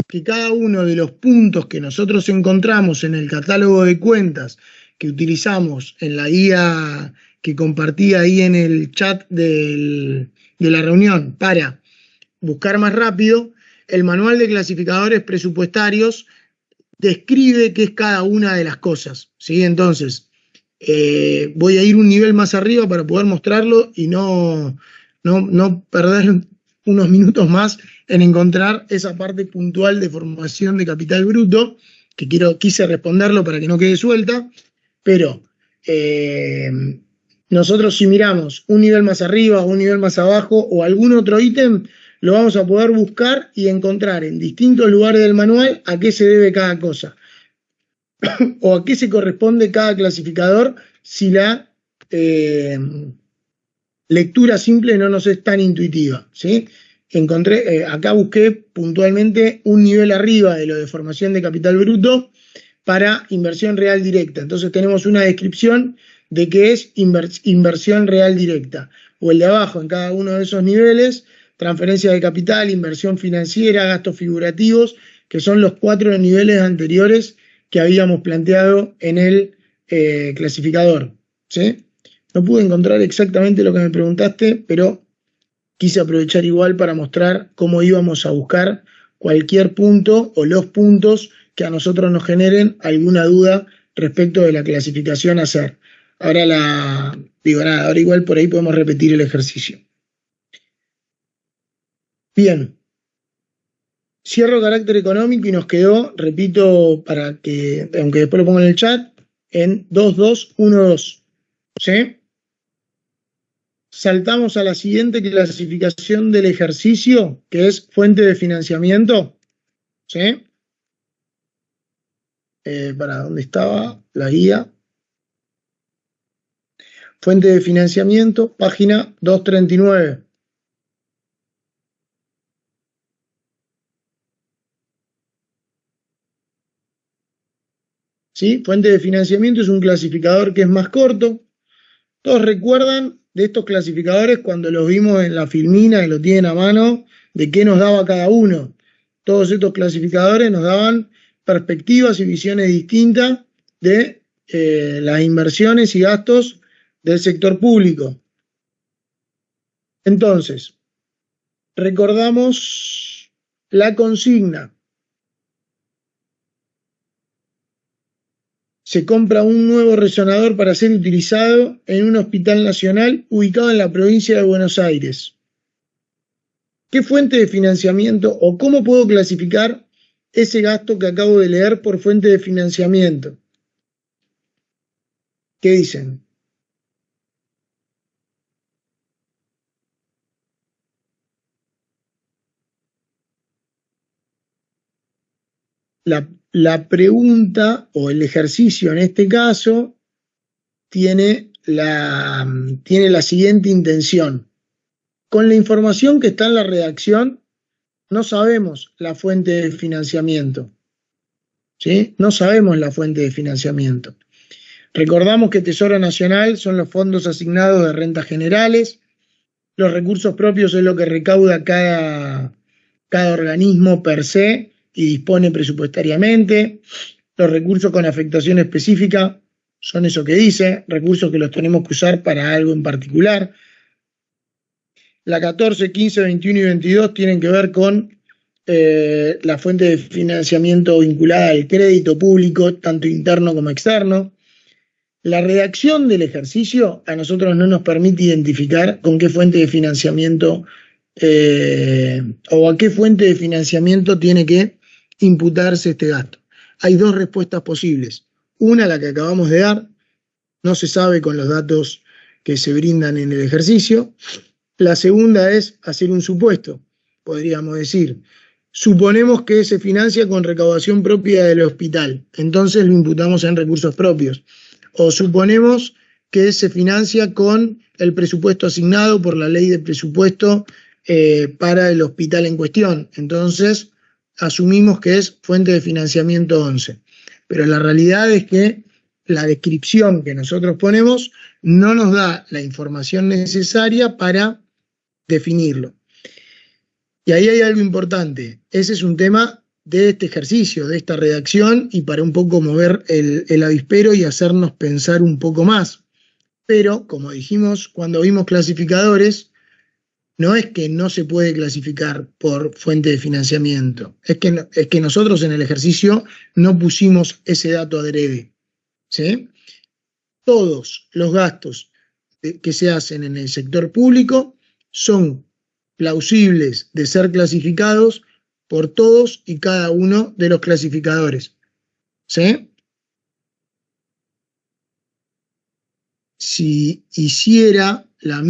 que cada uno de los puntos que nosotros encontramos en el catálogo de cuentas que utilizamos en la guía que compartí ahí en el chat de la reunión para buscar más rápido, el manual de clasificadores presupuestarios describe qué es cada una de las cosas, ¿sí? Entonces, voy a ir un nivel más arriba para poder mostrarlo y no perder unos minutos más en encontrar esa parte puntual de formación de capital bruto, que quise responderlo para que no quede suelta, pero nosotros si miramos un nivel más arriba o un nivel más abajo o algún otro ítem, lo vamos a poder buscar y encontrar en distintos lugares del manual a qué se debe cada cosa o a qué se corresponde cada clasificador si la lectura simple no nos es tan intuitiva, ¿sí? Acá busqué puntualmente un nivel arriba de lo de formación de capital bruto para inversión real directa. Entonces tenemos una descripción de qué es inversión real directa. O el de abajo en cada uno de esos niveles, transferencia de capital, inversión financiera, gastos figurativos, que son los 4 niveles anteriores que habíamos planteado en el clasificador, ¿sí? No pude encontrar exactamente lo que me preguntaste, pero quise aprovechar igual para mostrar cómo íbamos a buscar cualquier punto o los puntos que a nosotros nos generen alguna duda respecto de la clasificación a hacer. Ahora ahora igual por ahí podemos repetir el ejercicio. Bien. Cierro carácter económico y nos quedó, repito, para que, aunque después lo pongo en el chat, en 2212. ¿Sí? Saltamos a la siguiente clasificación del ejercicio, que es fuente de financiamiento. ¿Sí? ¿Para dónde estaba la guía? Fuente de financiamiento, página 239. ¿Sí? Fuente de financiamiento es un clasificador que es más corto. Todos recuerdan de estos clasificadores cuando los vimos en la filmina, que lo tienen a mano, de qué nos daba cada uno. Todos estos clasificadores nos daban perspectivas y visiones distintas de las inversiones y gastos del sector público. Entonces, recordamos la consigna. Se compra un nuevo resonador para ser utilizado en un hospital nacional ubicado en la provincia de Buenos Aires. ¿Qué fuente de financiamiento o cómo puedo clasificar ese gasto que acabo de leer por fuente de financiamiento? ¿Qué dicen? La pregunta o el ejercicio en este caso tiene la siguiente intención. Con la información que está en la redacción, no sabemos la fuente de financiamiento. ¿Sí? No sabemos la fuente de financiamiento. Recordamos que Tesoro Nacional son los fondos asignados de rentas generales. Los recursos propios es lo que recauda cada organismo per se y dispone presupuestariamente. Los recursos con afectación específica son eso que dice, recursos que los tenemos que usar para algo en particular. La 14, 15, 21 y 22 tienen que ver con la fuente de financiamiento vinculada al crédito público, tanto interno como externo. La redacción del ejercicio a nosotros no nos permite identificar con qué fuente de financiamiento o a qué fuente de financiamiento tiene que imputarse este gasto. Hay dos respuestas posibles. Una, la que acabamos de dar, no se sabe con los datos que se brindan en el ejercicio. La segunda es hacer un supuesto, podríamos decir. Suponemos que se financia con recaudación propia del hospital, entonces lo imputamos en recursos propios. O suponemos que se financia con el presupuesto asignado por la ley de presupuesto para el hospital en cuestión. Entonces, asumimos que es fuente de financiamiento 11. Pero la realidad es que la descripción que nosotros ponemos no nos da la información necesaria para definirlo. Y ahí hay algo importante. Ese es un tema de este ejercicio, de esta redacción, y para un poco mover el avispero y hacernos pensar un poco más. Pero, como dijimos cuando vimos clasificadores, no es que no se puede clasificar por fuente de financiamiento, es que nosotros en el ejercicio no pusimos ese dato adrede. ¿Sí? Todos los gastos que se hacen en el sector público son plausibles de ser clasificados por todos y cada uno de los clasificadores. ¿Sí? Si hiciera el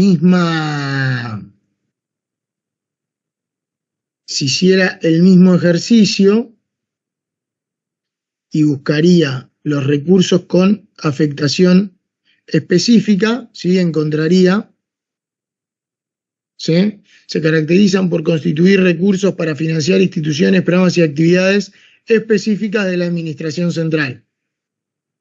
mismo ejercicio y buscaría los recursos con afectación específica, ¿sí? Encontraría, ¿sí? Se caracterizan por constituir recursos para financiar instituciones, programas y actividades específicas de la administración central.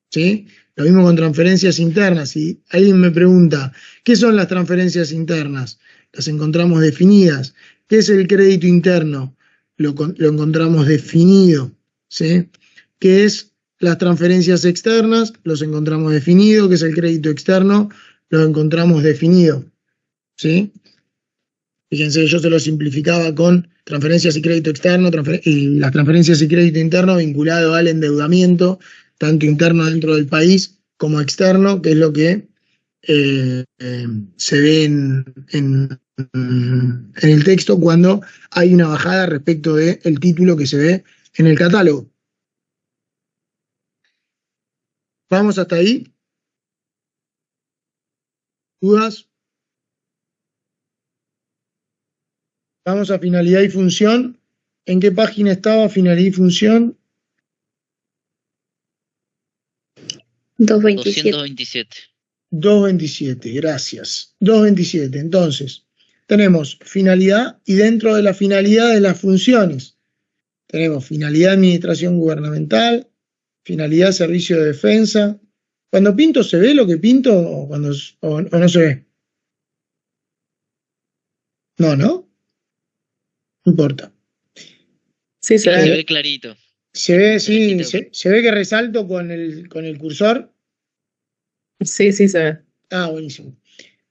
¿Sí? Lo mismo con transferencias internas. Si alguien me pregunta, ¿qué son las transferencias internas? Las encontramos definidas. ¿Qué es el crédito interno? Lo encontramos definido. ¿Sí? ¿Qué es las transferencias externas? Los encontramos definido. ¿Qué es el crédito externo? Lo encontramos definido. ¿Sí? Fíjense, yo se lo simplificaba con transferencias y crédito externo, y las transferencias y crédito interno vinculado al endeudamiento, tanto interno dentro del país como externo, que es lo que se ve en en el texto cuando hay una bajada respecto del título que se ve en el catálogo. ¿Vamos hasta ahí? ¿Dudas? Vamos a finalidad y función. ¿En qué página estaba finalidad y función? 227. 227. 227, gracias. 227. Entonces, tenemos finalidad y dentro de la finalidad de las funciones. Tenemos finalidad administración gubernamental, finalidad servicio de defensa. Cuando pinto, ¿se ve lo que pinto o no se ve? No, ¿no? No importa. Sí, Sí, se se ve. ve clarito. Se ve, sí, Clarito. se ve que resalto con el cursor. Sí, sí, se ve. Ah, buenísimo.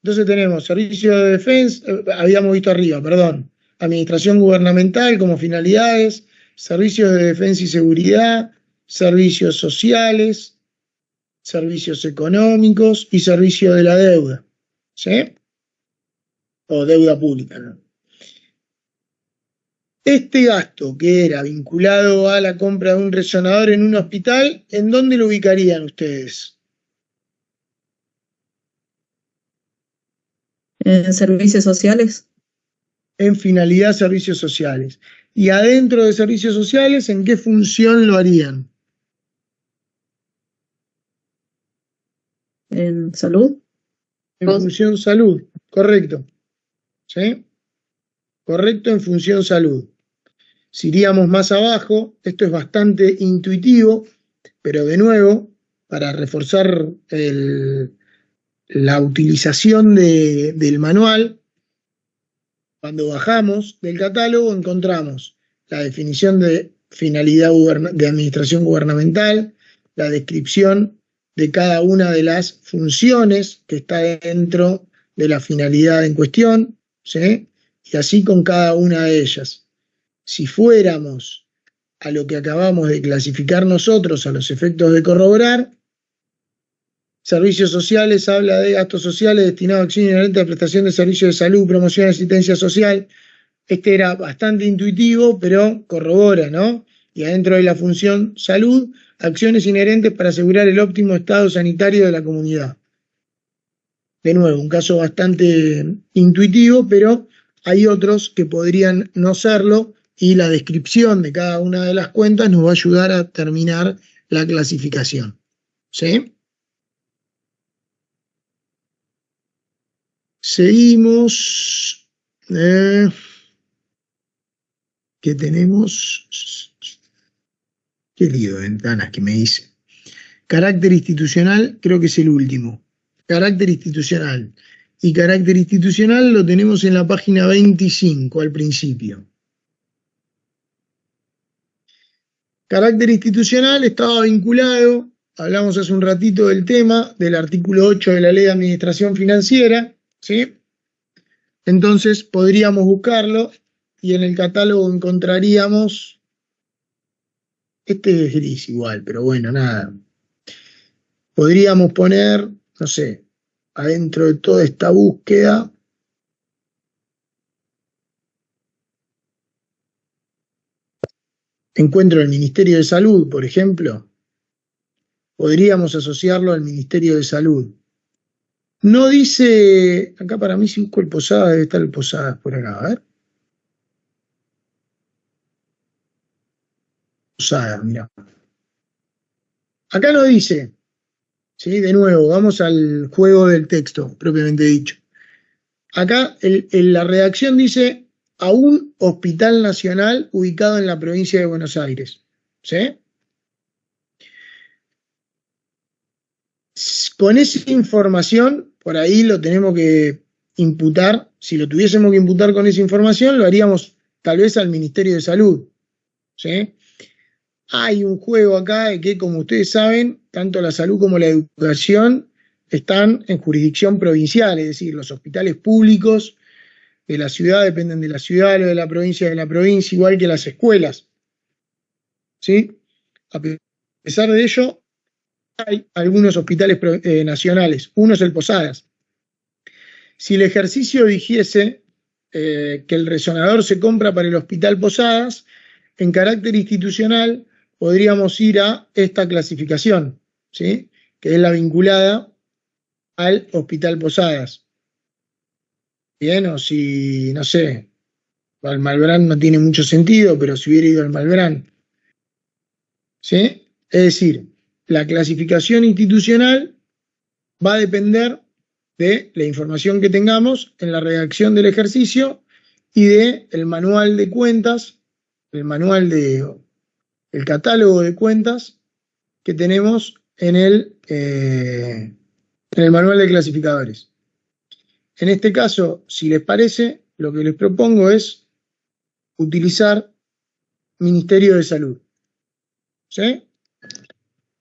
Entonces tenemos servicio de defensa, habíamos visto arriba, perdón, administración gubernamental como finalidades, servicios de defensa y seguridad, servicios sociales, servicios económicos y servicio de la deuda, ¿sí? O deuda pública, ¿no? Este gasto que era vinculado a la compra de un resonador en un hospital, ¿en dónde lo ubicarían ustedes? En servicios sociales. En finalidad servicios sociales. Y adentro de servicios sociales, ¿en qué función lo harían? En salud. En función salud, correcto. ¿Sí? Correcto, en función salud. Si iríamos más abajo, esto es bastante intuitivo, pero de nuevo, para reforzar la utilización del manual, cuando bajamos del catálogo encontramos la definición de finalidad de administración gubernamental, la descripción de cada una de las funciones que está dentro de la finalidad en cuestión, ¿sí? Y así con cada una de ellas. Si fuéramos a lo que acabamos de clasificar nosotros a los efectos de corroborar, servicios sociales habla de gastos sociales destinados a acción inherente a prestación de servicios de salud, promoción y asistencia social. Este era bastante intuitivo, pero corrobora, ¿no? Y adentro de la función salud, acciones inherentes para asegurar el óptimo estado sanitario de la comunidad. De nuevo, un caso bastante intuitivo, pero hay otros que podrían no serlo y la descripción de cada una de las cuentas nos va a ayudar a terminar la clasificación. ¿Sí? Seguimos. ¿Qué tenemos? Qué lío de ventanas que me dice. Carácter institucional, creo que es el último. Carácter institucional. Y carácter institucional lo tenemos en la página 25 al principio. Carácter institucional estaba vinculado, hablamos hace un ratito del tema, del artículo 8 de la Ley de Administración Financiera, ¿sí? Entonces podríamos buscarlo y en el catálogo encontraríamos, este es gris igual, pero bueno, nada. Podríamos poner, no sé, adentro de toda esta búsqueda, encuentro el Ministerio de Salud, por ejemplo. Podríamos asociarlo al Ministerio de Salud. No dice, acá para mí si busco el Posadas, debe estar el Posadas por acá, a ver. Posadas, mirá. Acá no dice, ¿sí? De nuevo, vamos al juego del texto, propiamente dicho. Acá la redacción dice a un hospital nacional ubicado en la provincia de Buenos Aires. ¿Sí? Con esa información, por ahí lo tenemos que imputar. Si lo tuviésemos que imputar con esa información, lo haríamos tal vez al Ministerio de Salud. ¿Sí? Hay un juego acá de que, como ustedes saben, tanto la salud como la educación están en jurisdicción provincial, es decir, los hospitales públicos de la ciudad dependen de la ciudad, lo de la provincia, igual que las escuelas. ¿Sí? A pesar de ello, hay algunos hospitales nacionales. Uno es el Posadas. Si el ejercicio dijese que el resonador se compra para el Hospital Posadas, en carácter institucional podríamos ir a esta clasificación, ¿sí? Que es la vinculada al Hospital Posadas. Bien, o si, no sé, al Malbrán no tiene mucho sentido, pero si hubiera ido al Malbrán, ¿sí? Es decir, la clasificación institucional va a depender de la información que tengamos en la redacción del ejercicio y del manual de cuentas, el catálogo de cuentas que tenemos en el manual de clasificadores. En este caso, si les parece, lo que les propongo es utilizar Ministerio de Salud. ¿Sí?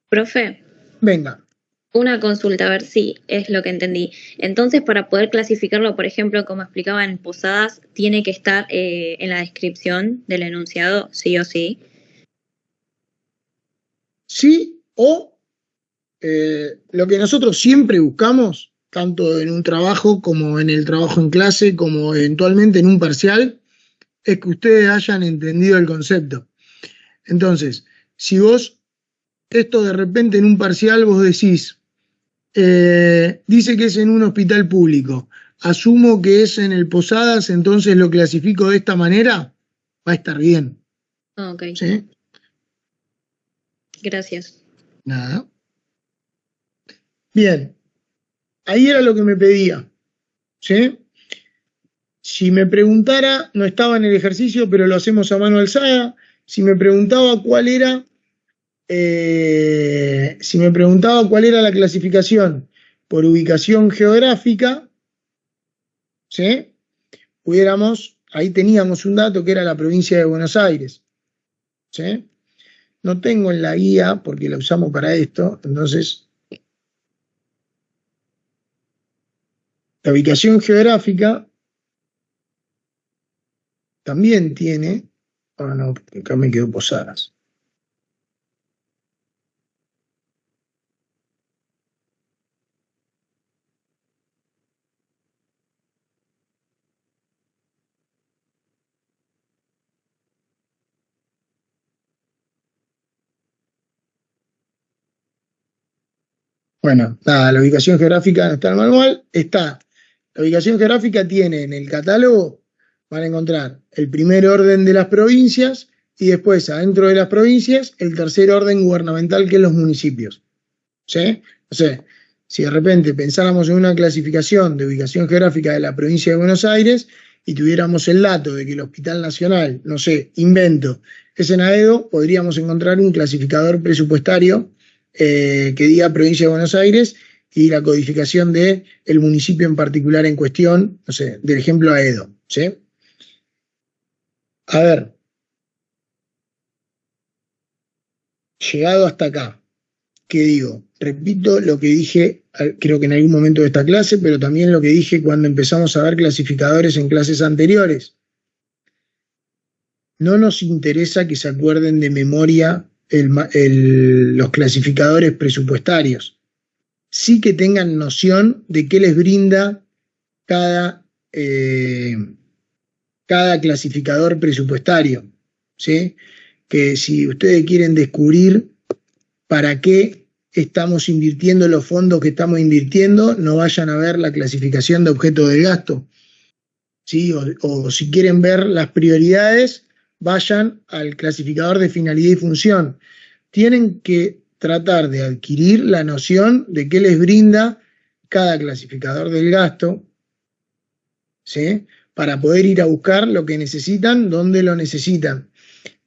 Profe, Venga. una consulta, a ver si es lo que entendí. Entonces, para poder clasificarlo, por ejemplo, como explicaba en Posadas, tiene que estar en la descripción del enunciado, sí o sí. Sí, o lo que nosotros siempre buscamos, tanto en un trabajo como en el trabajo en clase, como eventualmente en un parcial, es que ustedes hayan entendido el concepto. Entonces, si vos, esto de repente en un parcial vos decís, dice que es en un hospital público, asumo que es en el Posadas, entonces lo clasifico de esta manera, va a estar bien. Ok, ¿Sí? gracias. Nada. Bien, ahí era lo que me pedía. ¿Sí? Si me preguntara, no estaba en el ejercicio, pero lo hacemos a mano alzada, si me preguntaba cuál era la clasificación por ubicación geográfica, ¿sí? Ahí teníamos un dato que era la provincia de Buenos Aires, ¿sí? No tengo en la guía, porque la usamos para esto, entonces, la ubicación geográfica también tiene, no, acá me quedó Posadas. Bueno, nada, la ubicación geográfica no está en el manual, está. La ubicación geográfica tiene en el catálogo, van a encontrar el primer orden de las provincias y después, adentro de las provincias, el tercer orden gubernamental, que es los municipios. ¿Sí? O sea, si de repente pensáramos en una clasificación de ubicación geográfica de la provincia de Buenos Aires y tuviéramos el dato de que el Hospital Nacional, no sé, invento, es en Aedo, podríamos encontrar un clasificador presupuestario que diga provincia de Buenos Aires y la codificación de el municipio en particular en cuestión, no sé, del ejemplo Aedo, ¿sí? A ver, llegado hasta acá, ¿qué digo? Repito lo que dije, creo que en algún momento de esta clase, pero también lo que dije cuando empezamos a ver clasificadores en clases anteriores. No nos interesa que se acuerden de memoria los clasificadores presupuestarios. Sí que tengan noción de qué les brinda cada clasificador presupuestario, ¿sí? Que si ustedes quieren descubrir para qué estamos invirtiendo los fondos que estamos invirtiendo, no vayan a ver la clasificación de objeto de gasto, ¿sí? O si quieren ver las prioridades, vayan al clasificador de finalidad y función. Tienen que tratar de adquirir la noción de qué les brinda cada clasificador del gasto, ¿sí? Para poder ir a buscar lo que necesitan, donde lo necesitan.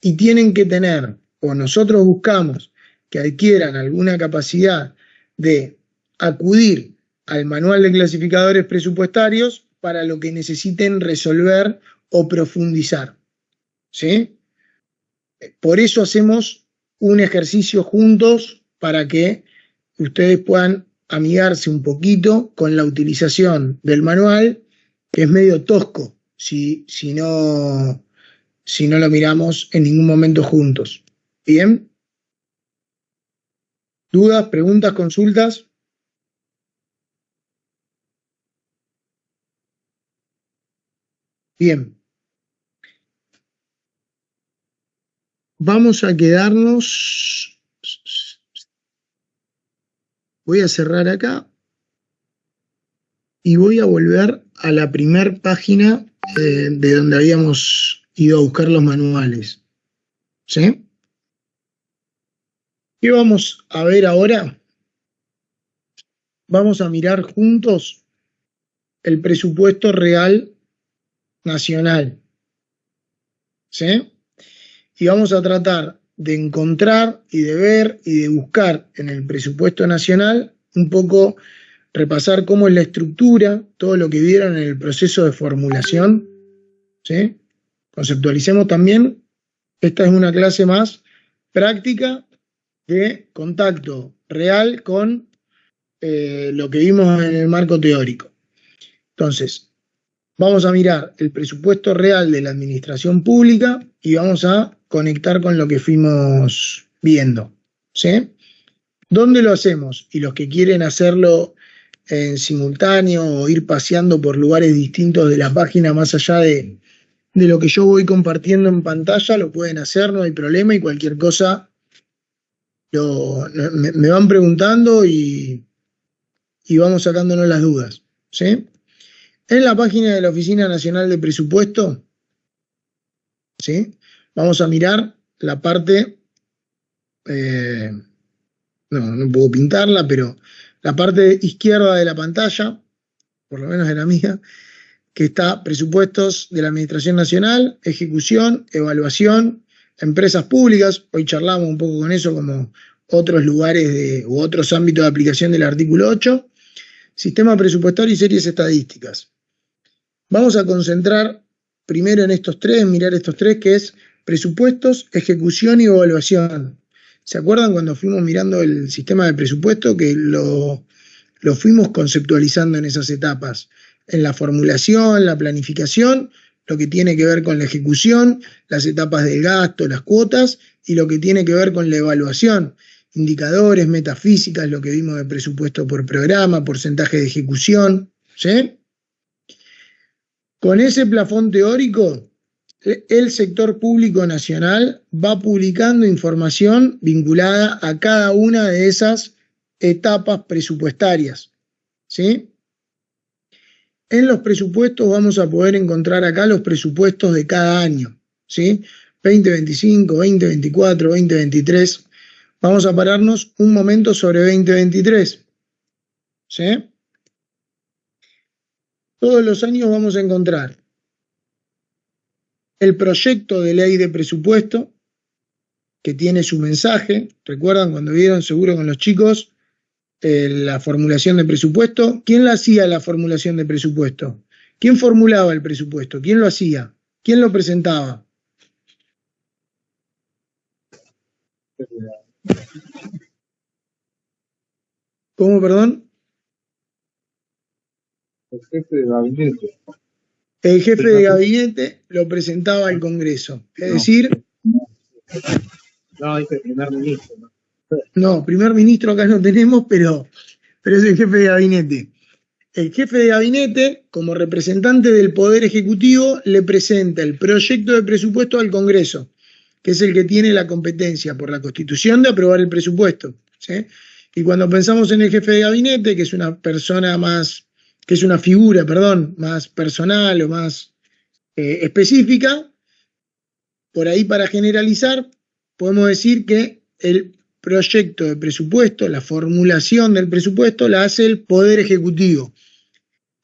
Y tienen que tener, o nosotros buscamos, que adquieran alguna capacidad de acudir al manual de clasificadores presupuestarios para lo que necesiten resolver o profundizar. ¿Sí? Por eso hacemos un ejercicio juntos para que ustedes puedan amigarse un poquito con la utilización del manual, que es medio tosco si no lo miramos en ningún momento juntos. ¿Bien? ¿Dudas, preguntas, consultas? Bien. Vamos a quedarnos. Voy a cerrar acá y voy a volver a la primer página de donde habíamos ido a buscar los manuales. ¿Sí? ¿Qué vamos a ver ahora? Vamos a mirar juntos el presupuesto real nacional. ¿Sí? Y vamos a tratar de encontrar y de ver y de buscar en el presupuesto nacional un poco, repasar cómo es la estructura, todo lo que vieron en el proceso de formulación. ¿Sí? Conceptualicemos también, esta es una clase más práctica de contacto real con lo que vimos en el marco teórico. Entonces, vamos a mirar el presupuesto real de la administración pública y vamos a conectar con lo que fuimos viendo. ¿Sí? ¿Dónde lo hacemos? Y los que quieren hacerlo en simultáneo o ir paseando por lugares distintos de la página más allá de lo que yo voy compartiendo en pantalla, lo pueden hacer, no hay problema, y cualquier cosa me van preguntando y vamos sacándonos las dudas. ¿Sí? En la página de la Oficina Nacional de Presupuesto, ¿sí? Vamos a mirar la parte, no puedo pintarla, pero la parte izquierda de la pantalla, por lo menos de la mía, que está presupuestos de la Administración Nacional, ejecución, evaluación, empresas públicas. Hoy charlamos un poco con eso como otros lugares u otros ámbitos de aplicación del artículo 8, sistema presupuestario y series estadísticas. Vamos a concentrar primero en estos tres, mirar estos tres, que es presupuestos, ejecución y evaluación. ¿Se acuerdan cuando fuimos mirando el sistema de presupuesto que lo fuimos conceptualizando en esas etapas? En la formulación, la planificación, lo que tiene que ver con la ejecución, las etapas del gasto, las cuotas, y lo que tiene que ver con la evaluación, indicadores, metafísicas, lo que vimos de presupuesto por programa, porcentaje de ejecución. ¿Sí? Con ese plafón teórico, el sector público nacional va publicando información vinculada a cada una de esas etapas presupuestarias. ¿Sí? En los presupuestos vamos a poder encontrar acá los presupuestos de cada año. ¿Sí? 2025, 2024, 2023. Vamos a pararnos un momento sobre 2023. ¿Sí? Todos los años vamos a encontrar el proyecto de ley de presupuesto, que tiene su mensaje. ¿Recuerdan cuando vieron seguro con los chicos la formulación de presupuesto? ¿Quién la hacía la formulación de presupuesto? ¿Quién formulaba el presupuesto? ¿Quién lo hacía? ¿Quién lo presentaba? ¿Cómo, perdón? El jefe de gabinete. El jefe de gabinete lo presentaba al Congreso. Es decir... No, dice primer ministro. No, primer ministro acá no tenemos, pero es el jefe de gabinete. El jefe de gabinete, como representante del Poder Ejecutivo, le presenta el proyecto de presupuesto al Congreso, que es el que tiene la competencia por la Constitución de aprobar el presupuesto. ¿Sí? Y cuando pensamos en el jefe de gabinete, que es una persona más, que es una figura, más personal o más específica, por ahí para generalizar, podemos decir que el proyecto de presupuesto, la formulación del presupuesto, la hace el Poder Ejecutivo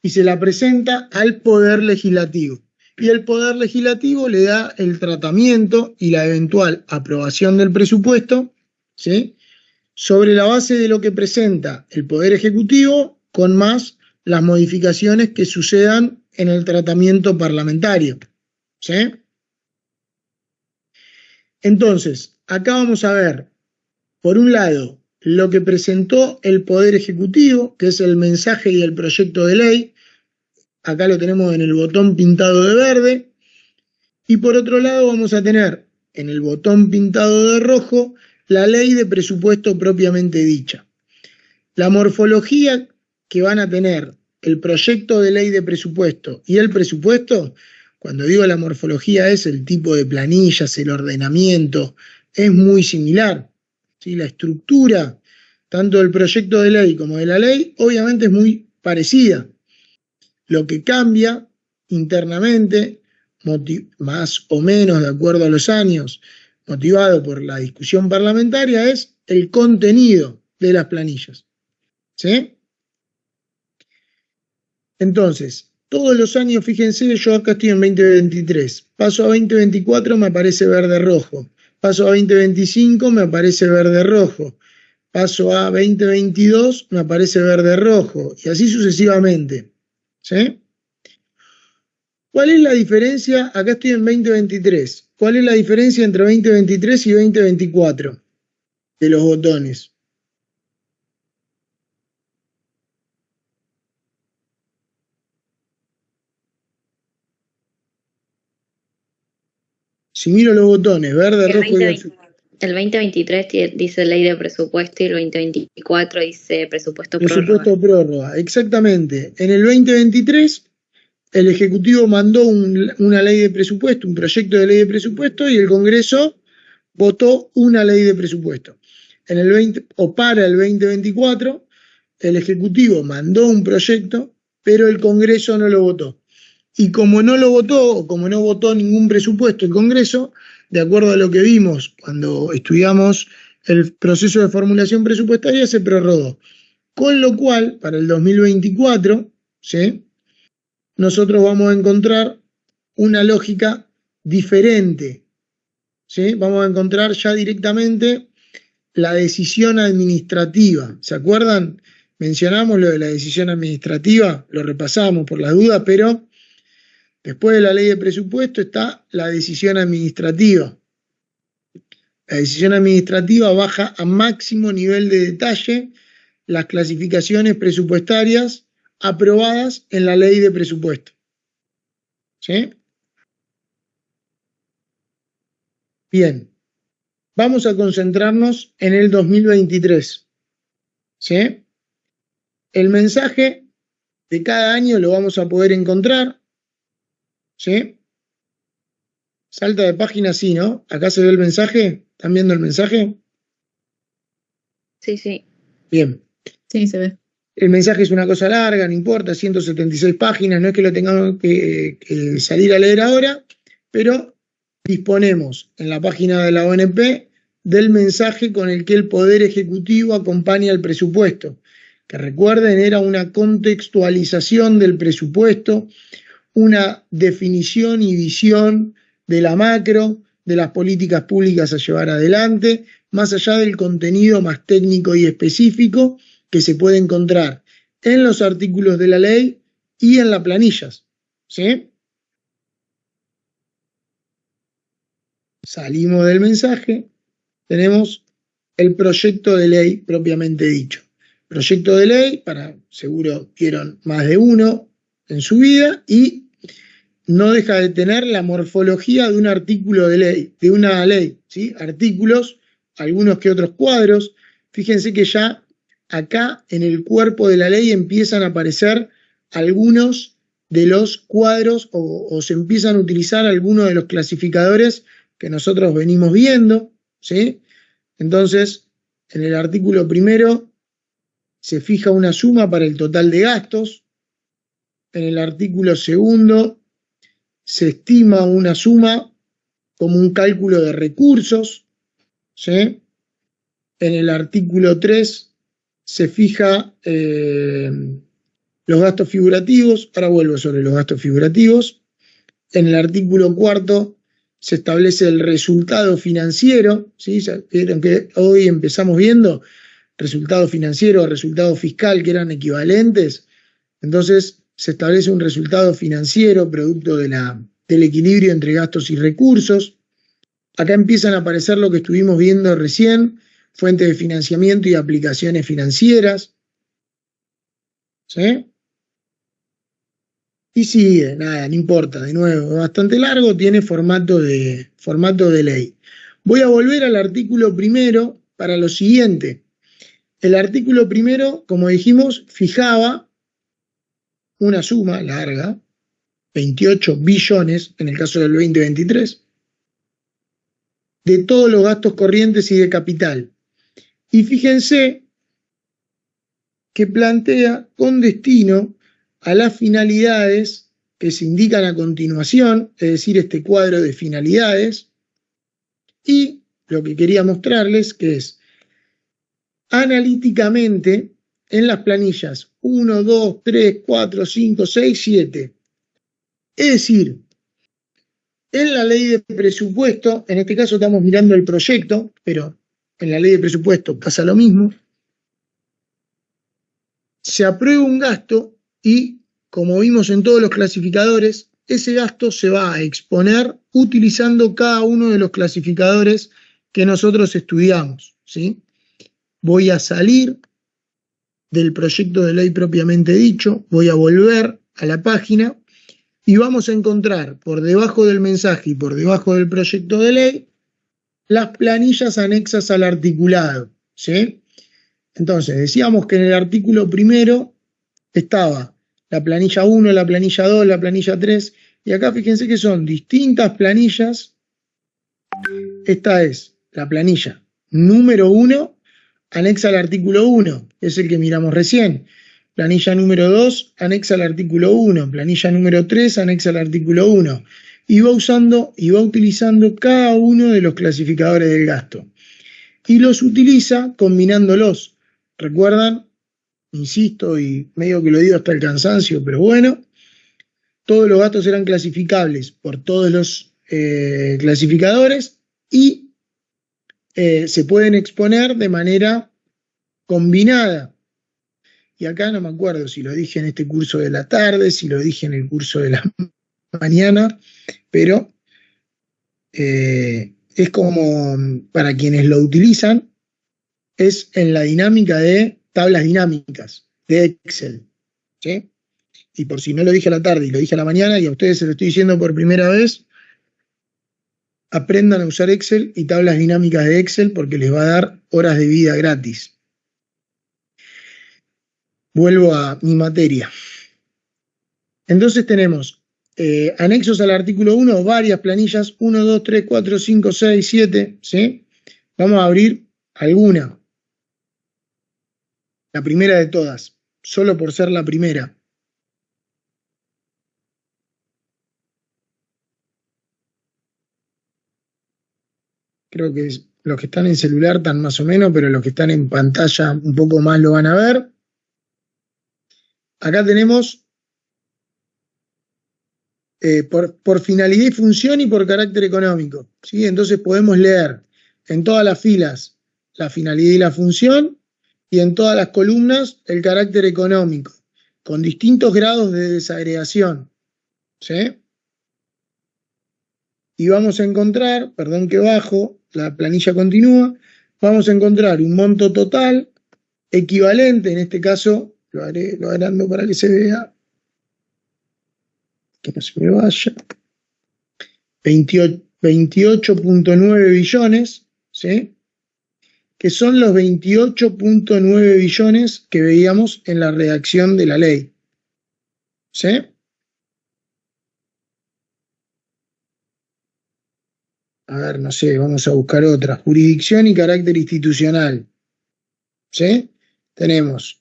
y se la presenta al Poder Legislativo. Y el Poder Legislativo le da el tratamiento y la eventual aprobación del presupuesto, ¿sí?, sobre la base de lo que presenta el Poder Ejecutivo, con más las modificaciones que sucedan en el tratamiento parlamentario. ¿Sí? Entonces, acá vamos a ver, por un lado, lo que presentó el Poder Ejecutivo, que es el mensaje y el proyecto de ley. Acá lo tenemos en el botón pintado de verde. Y por otro lado vamos a tener en el botón pintado de rojo la ley de presupuesto propiamente dicha. La morfología que van a tener el proyecto de ley de presupuesto y el presupuesto Cuando digo la morfología es el tipo de planillas, el ordenamiento, es muy similar, ¿sí? La estructura, tanto del proyecto de ley como de la ley, obviamente es muy parecida. Lo que cambia internamente, más o menos de acuerdo a los años, motivado por la discusión parlamentaria, es el contenido de las planillas. ¿Sí? Entonces, todos los años, fíjense, yo acá estoy en 2023, paso a 2024 me aparece verde-rojo, paso a 2025 me aparece verde-rojo, paso a 2022 me aparece verde-rojo, y así sucesivamente. ¿Sí? ¿Cuál es la diferencia? Acá estoy en 2023. ¿Cuál es la diferencia entre 2023 y 2024 de los botones? Si miro los botones, verde, El rojo y 2020 azul. El 2023 dice ley de presupuesto y el 2024 dice presupuesto prórroga. Presupuesto prórroga, exactamente. En el 2023 el Ejecutivo mandó una ley de presupuesto, un proyecto de ley de presupuesto, y el Congreso votó una ley de presupuesto. Para el 2024, el Ejecutivo mandó un proyecto, pero el Congreso no lo votó. Y como no lo votó, o como no votó ningún presupuesto el Congreso, de acuerdo a lo que vimos cuando estudiamos el proceso de formulación presupuestaria, se prorrogó. Con lo cual, para el 2024, ¿sí?, nosotros vamos a encontrar una lógica diferente. ¿Sí? Vamos a encontrar ya directamente la decisión administrativa. ¿Se acuerdan? Mencionamos lo de la decisión administrativa, lo repasamos por las dudas, pero después de la ley de presupuesto está la decisión administrativa. La decisión administrativa baja a máximo nivel de detalle las clasificaciones presupuestarias aprobadas en la ley de presupuesto. ¿Sí? Bien, vamos a concentrarnos en el 2023. ¿Sí? El mensaje de cada año lo vamos a poder encontrar. ¿Sí? Salta de página, sí, ¿no? Acá se ve el mensaje. ¿Están viendo el mensaje? Sí, sí. Bien. Sí, se ve. El mensaje es una cosa larga, no importa, 176 páginas, no es que lo tengamos que salir a leer ahora, pero disponemos en la página de la ONP del mensaje con el que el Poder Ejecutivo acompaña el presupuesto, que recuerden era una contextualización del presupuesto, una definición y visión de la macro, de las políticas públicas a llevar adelante, más allá del contenido más técnico y específico que se puede encontrar en los artículos de la ley y en las planillas. ¿Sí? Salimos del mensaje, tenemos el proyecto de ley propiamente dicho. Proyecto de ley, seguro vieron más de uno en su vida, y no deja de tener la morfología de un artículo de ley, de una ley, ¿sí? Artículos, algunos que otros cuadros. Fíjense que ya acá en el cuerpo de la ley empiezan a aparecer algunos de los cuadros o se empiezan a utilizar algunos de los clasificadores que nosotros venimos viendo, ¿sí? Entonces, en el artículo primero se fija una suma para el total de gastos. En el artículo segundo se estima una suma como un cálculo de recursos, ¿sí? En el artículo 3 se fija los gastos figurativos. Ahora vuelvo sobre los gastos figurativos. En el artículo 4 se establece el resultado financiero, ¿sí? Vieron que hoy empezamos viendo resultado financiero o resultado fiscal que eran equivalentes. Entonces se establece un resultado financiero producto del equilibrio entre gastos y recursos. Acá empiezan a aparecer lo que estuvimos viendo recién, fuentes de financiamiento y aplicaciones financieras. ¿Sí? Y sigue, nada, no importa, de nuevo, es bastante largo, tiene formato de ley. Voy a volver al artículo primero para lo siguiente. El artículo primero, como dijimos, fijaba una suma larga, 28 billones, en el caso del 2023, de todos los gastos corrientes y de capital. Y fíjense que plantea con destino a las finalidades que se indican a continuación, es decir, este cuadro de finalidades, y lo que quería mostrarles que es analíticamente en las planillas 1, 2, 3, 4, 5, 6, 7. Es decir, en la ley de presupuesto, en este caso estamos mirando el proyecto, pero en la ley de presupuesto pasa lo mismo, se aprueba un gasto y, como vimos en todos los clasificadores, ese gasto se va a exponer utilizando cada uno de los clasificadores que nosotros estudiamos, ¿sí? Voy a salir del proyecto de ley propiamente dicho, voy a volver a la página y vamos a encontrar por debajo del mensaje y por debajo del proyecto de ley las planillas anexas al articulado, ¿sí? Entonces, decíamos que en el artículo primero estaba la planilla 1, la planilla 2, la planilla 3, y acá fíjense que son distintas planillas. Esta es la planilla número 1, anexa al artículo 1, es el que miramos recién. Planilla número 2, anexa al artículo 1. Planilla número 3, anexa al artículo 1. Y va utilizando cada uno de los clasificadores del gasto. Y los utiliza combinándolos. ¿Recuerdan? Insisto, y medio que lo digo hasta el cansancio, pero bueno, todos los gastos eran clasificables por todos los clasificadores y se pueden exponer de manera combinada. Y acá no me acuerdo si lo dije en este curso de la tarde, si lo dije en el curso de la mañana, pero es como para quienes lo utilizan, es en la dinámica de tablas dinámicas de Excel, ¿sí? Y por si no lo dije a la tarde y lo dije a la mañana y a ustedes se lo estoy diciendo por primera vez, aprendan a usar Excel y tablas dinámicas de Excel porque les va a dar horas de vida gratis. Vuelvo a mi materia. Entonces tenemos anexos al artículo 1, varias planillas, 1, 2, 3, 4, 5, 6, 7, ¿sí? Vamos a abrir alguna. La primera de todas, solo por ser la primera. Creo que los que están en celular están más o menos, pero los que están en pantalla un poco más lo van a ver. Acá tenemos por finalidad y función y por carácter económico, ¿sí? Entonces podemos leer en todas las filas la finalidad y la función y en todas las columnas el carácter económico, con distintos grados de desagregación, ¿sí? Y vamos a encontrar, perdón que bajo, la planilla continúa, vamos a encontrar un monto total equivalente, en este caso lo agrando para que se vea, que no se me vaya, 28.9 billones, ¿sí? Que son los 28.9 billones que veíamos en la redacción de la ley, ¿sí? A ver, no sé, vamos a buscar otra. Jurisdicción y carácter institucional, ¿sí? Tenemos,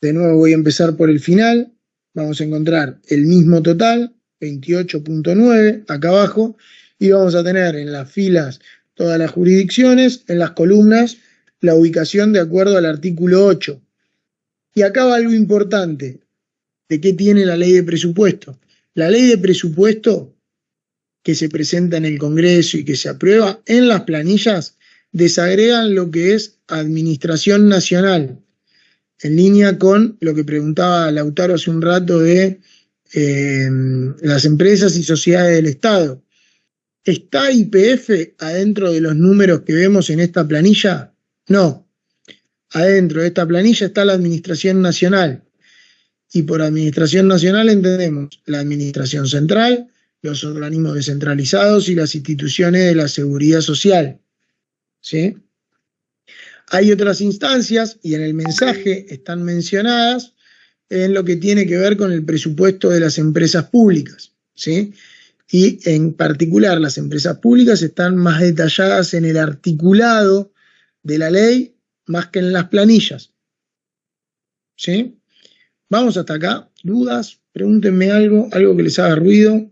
de nuevo voy a empezar por el final, vamos a encontrar el mismo total, 28.9, acá abajo, y vamos a tener en las filas todas las jurisdicciones, en las columnas la ubicación de acuerdo al artículo 8. Y acá va algo importante, ¿de qué tiene la ley de presupuesto? La ley de presupuesto que se presenta en el Congreso y que se aprueba en las planillas, desagregan lo que es administración nacional, en línea con lo que preguntaba Lautaro hace un rato de las empresas y sociedades del Estado. ¿Está YPF adentro de los números que vemos en esta planilla? No. Adentro de esta planilla está la administración nacional. Y por administración nacional entendemos la administración central, los organismos descentralizados y las instituciones de la seguridad social, ¿sí? Hay otras instancias, y en el mensaje están mencionadas, en lo que tiene que ver con el presupuesto de las empresas públicas, ¿sí? Y en particular las empresas públicas están más detalladas en el articulado de la ley más que en las planillas, ¿sí? Vamos hasta acá. ¿Dudas? Pregúntenme algo que les haga ruido.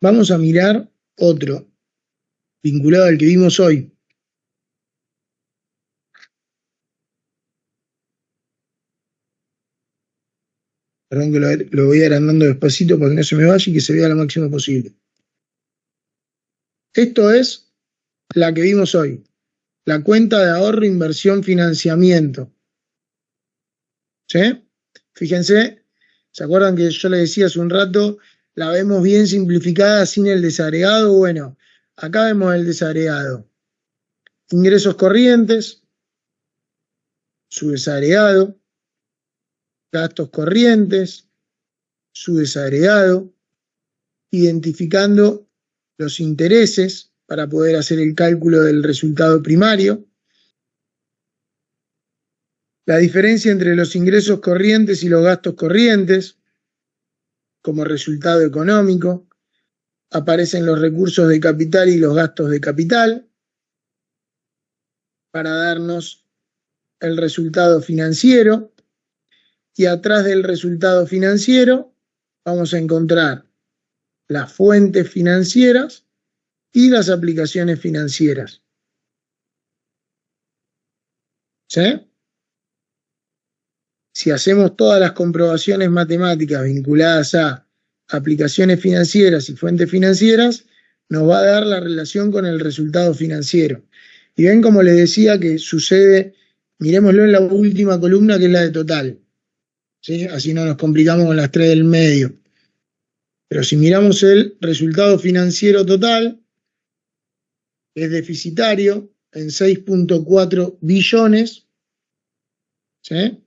Vamos a mirar otro, vinculado al que vimos hoy. Perdón que lo voy agrandando despacito para que no se me vaya y que se vea lo máximo posible. Esto es la que vimos hoy. La cuenta de ahorro, inversión, financiamiento. ¿Sí? Fíjense, ¿se acuerdan que yo les decía hace un rato? La vemos bien simplificada sin el desagregado. Bueno, acá vemos el desagregado. Ingresos corrientes, su desagregado, gastos corrientes, su desagregado, identificando los intereses para poder hacer el cálculo del resultado primario, la diferencia entre los ingresos corrientes y los gastos corrientes como resultado económico, aparecen los recursos de capital y los gastos de capital para darnos el resultado financiero, y atrás del resultado financiero vamos a encontrar las fuentes financieras y las aplicaciones financieras. ¿Sí? Si hacemos todas las comprobaciones matemáticas vinculadas a aplicaciones financieras y fuentes financieras, nos va a dar la relación con el resultado financiero. Y ven, como les decía, que sucede, miremoslo en la última columna, que es la de total, ¿sí? Así no nos complicamos con las tres del medio. Pero si miramos el resultado financiero total, es deficitario en 6.4 billones, ¿sí?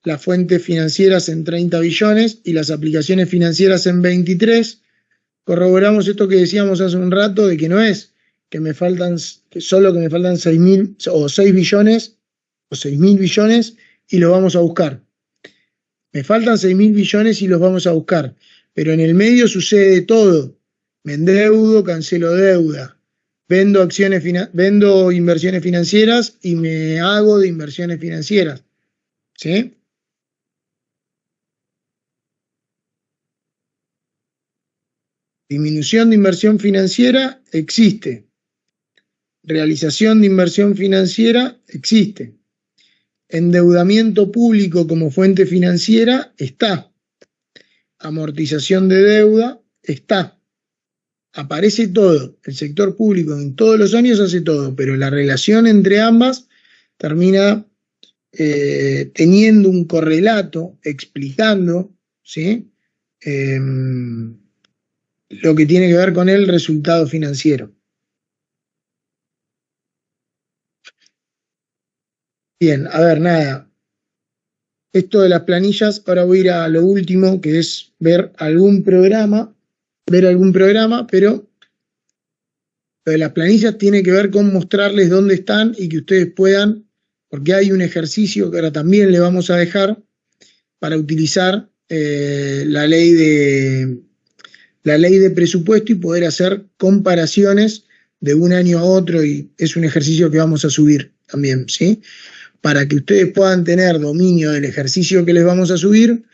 Las fuentes financieras en 30 billones y las aplicaciones financieras en 23. Corroboramos esto que decíamos hace un rato, de que no es que me faltan, solo que me faltan 6.000 o 6 billones o 6.000 billones y lo vamos a buscar. Me faltan 6.000 billones y los vamos a buscar, pero en el medio sucede todo. Me endeudo, cancelo deuda, vendo inversiones financieras y me hago de inversiones financieras, ¿sí? Disminución de inversión financiera existe. Realización de inversión financiera existe. Endeudamiento público como fuente financiera está. Amortización de deuda está. Aparece todo. El sector público en todos los años hace todo, pero la relación entre ambas termina teniendo un correlato explicando, ¿sí? Lo que tiene que ver con el resultado financiero. Bien, a ver, nada. Esto de las planillas, ahora voy a ir a lo último, que es ver algún programa, pero lo de las planillas tiene que ver con mostrarles dónde están y que ustedes puedan, porque hay un ejercicio que ahora también le vamos a dejar para utilizar la ley de presupuesto y poder hacer comparaciones de un año a otro, y es un ejercicio que vamos a subir también, ¿sí? Para que ustedes puedan tener dominio del ejercicio que les vamos a subir,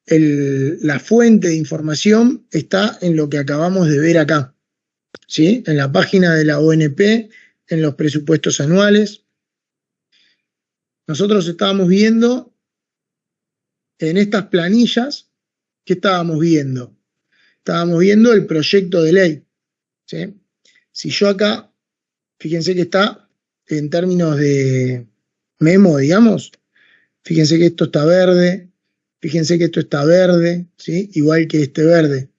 la fuente de información está en lo que acabamos de ver acá, ¿sí? En la página de la ONP, en los presupuestos anuales. Nosotros estábamos viendo en estas planillas, ¿qué estábamos viendo? Estábamos viendo el proyecto de ley, ¿sí? Si yo acá, fíjense que está en términos de memo, digamos, fíjense que esto está verde, fíjense que esto está verde, ¿sí? Igual que este verde.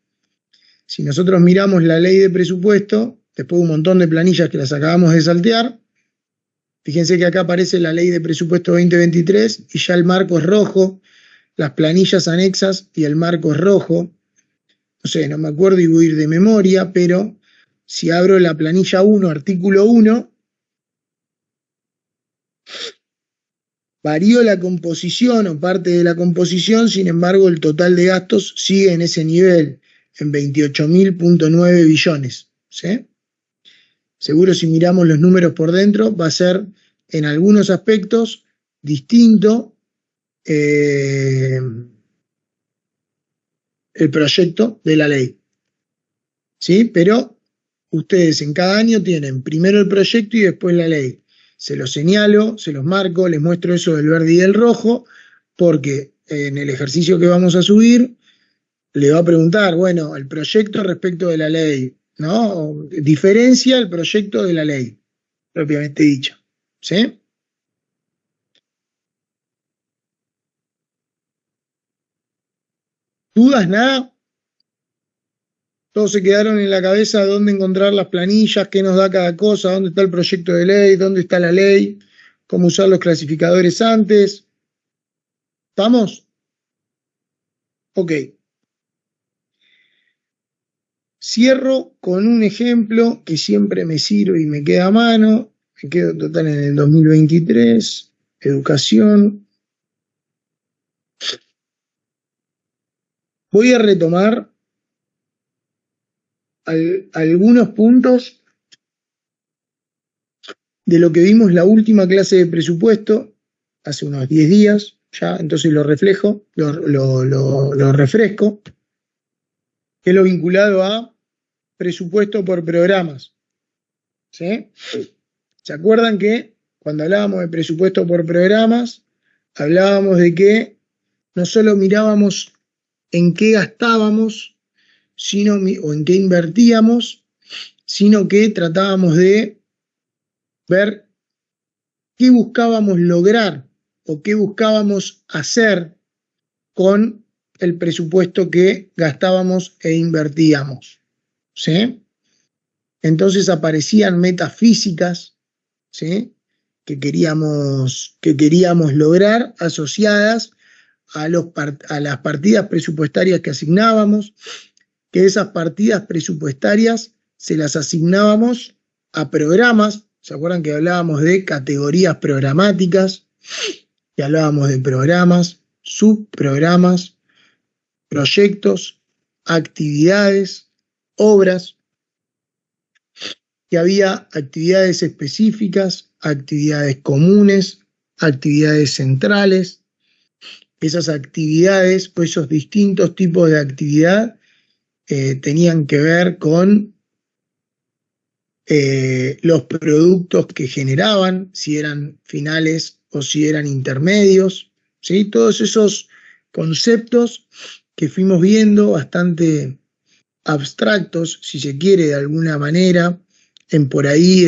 Si nosotros miramos la ley de presupuesto, después de un montón de planillas que las acabamos de saltear, fíjense que acá aparece la ley de presupuesto 2023 y ya el marco es rojo, las planillas anexas y el marco es rojo. No sé, no me acuerdo y voy a ir de memoria, pero si abro la planilla 1, artículo 1, varió la composición o parte de la composición, sin embargo el total de gastos sigue en ese nivel, en 28.000.9 billones. ¿Sí? Seguro si miramos los números por dentro va a ser en algunos aspectos distinto el proyecto de la ley. ¿Sí? Pero ustedes en cada año tienen primero el proyecto y después la ley. Se los señalo, se los marco, les muestro eso del verde y del rojo, porque en el ejercicio que vamos a subir le va a preguntar, bueno, el proyecto respecto de la ley, ¿no? Diferencia el proyecto de la ley, propiamente dicho. ¿Sí? ¿Dudas? ¿Nada? Todos se quedaron en la cabeza dónde encontrar las planillas, qué nos da cada cosa, dónde está el proyecto de ley, dónde está la ley, cómo usar los clasificadores antes. ¿Estamos? Ok. Cierro con un ejemplo que siempre me sirve y me queda a mano. Me quedo total en el 2023. Educación. Voy a retomar algunos puntos de lo que vimos la última clase de presupuesto, hace unos 10 días, ya, entonces lo refresco, que es lo vinculado a presupuesto por programas. ¿Sí? ¿Se acuerdan que cuando hablábamos de presupuesto por programas, hablábamos de que no solo mirábamos en qué gastábamos, o en qué invertíamos, sino que tratábamos de ver qué buscábamos lograr o qué buscábamos hacer con el presupuesto que gastábamos e invertíamos. ¿Sí? Entonces aparecían metas físicas, ¿sí? que queríamos lograr asociadas a las partidas presupuestarias que asignábamos, que esas partidas presupuestarias se las asignábamos a programas. ¿Se acuerdan que hablábamos de categorías programáticas? Que hablábamos de programas, subprogramas, proyectos, actividades, obras, que había actividades específicas, actividades comunes, actividades centrales. Esas actividades, pues esos distintos tipos de actividad, tenían que ver con los productos que generaban, si eran finales o si eran intermedios, ¿sí? Todos esos conceptos que fuimos viendo bastante abstractos, si se quiere, de alguna manera, en por ahí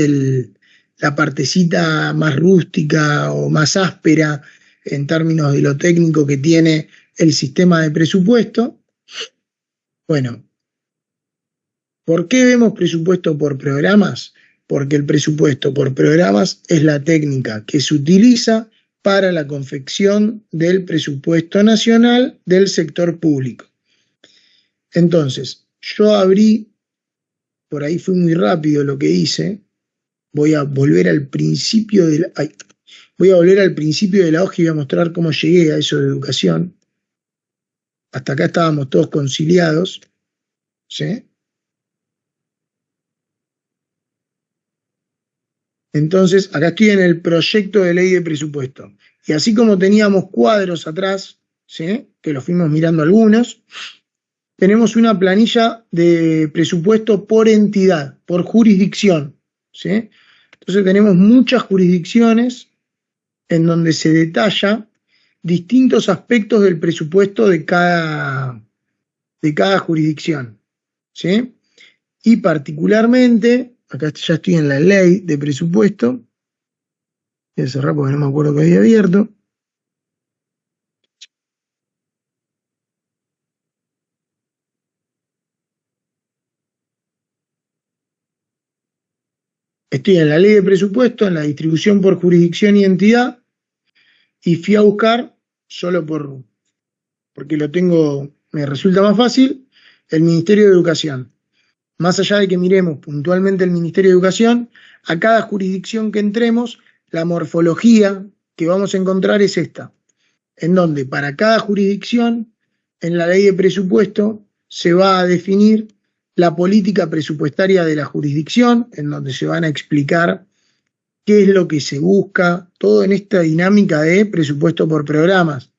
la partecita más rústica o más áspera en términos de lo técnico que tiene el sistema de presupuesto. Bueno, ¿por qué vemos presupuesto por programas? Porque el presupuesto por programas es la técnica que se utiliza para la confección del presupuesto nacional del sector público. Entonces, yo abrí, por ahí fue muy rápido lo que hice, voy a volver al principio de la hoja y voy a mostrar cómo llegué a eso de educación. Hasta acá estábamos todos conciliados, ¿sí? Entonces, acá estoy en el proyecto de ley de presupuesto. Y así como teníamos cuadros atrás, ¿sí? Que los fuimos mirando algunos, tenemos una planilla de presupuesto por entidad, por jurisdicción, ¿sí? Entonces tenemos muchas jurisdicciones en donde se detalla distintos aspectos del presupuesto de cada jurisdicción, ¿sí? Y particularmente, acá ya estoy en la ley de presupuesto, voy a cerrar porque no me acuerdo que había abierto. Estoy en la ley de presupuesto, en la distribución por jurisdicción y entidad, y fui a buscar, solo porque lo tengo, me resulta más fácil, el Ministerio de Educación. más allá de que miremos puntualmente el Ministerio de Educación, a cada jurisdicción que entremos, la morfología que vamos a encontrar es esta, en donde para cada jurisdicción, en la ley de presupuesto, se va a definir la política presupuestaria de la jurisdicción, en donde se van a explicar qué es lo que se busca, todo en esta dinámica de presupuesto por programas.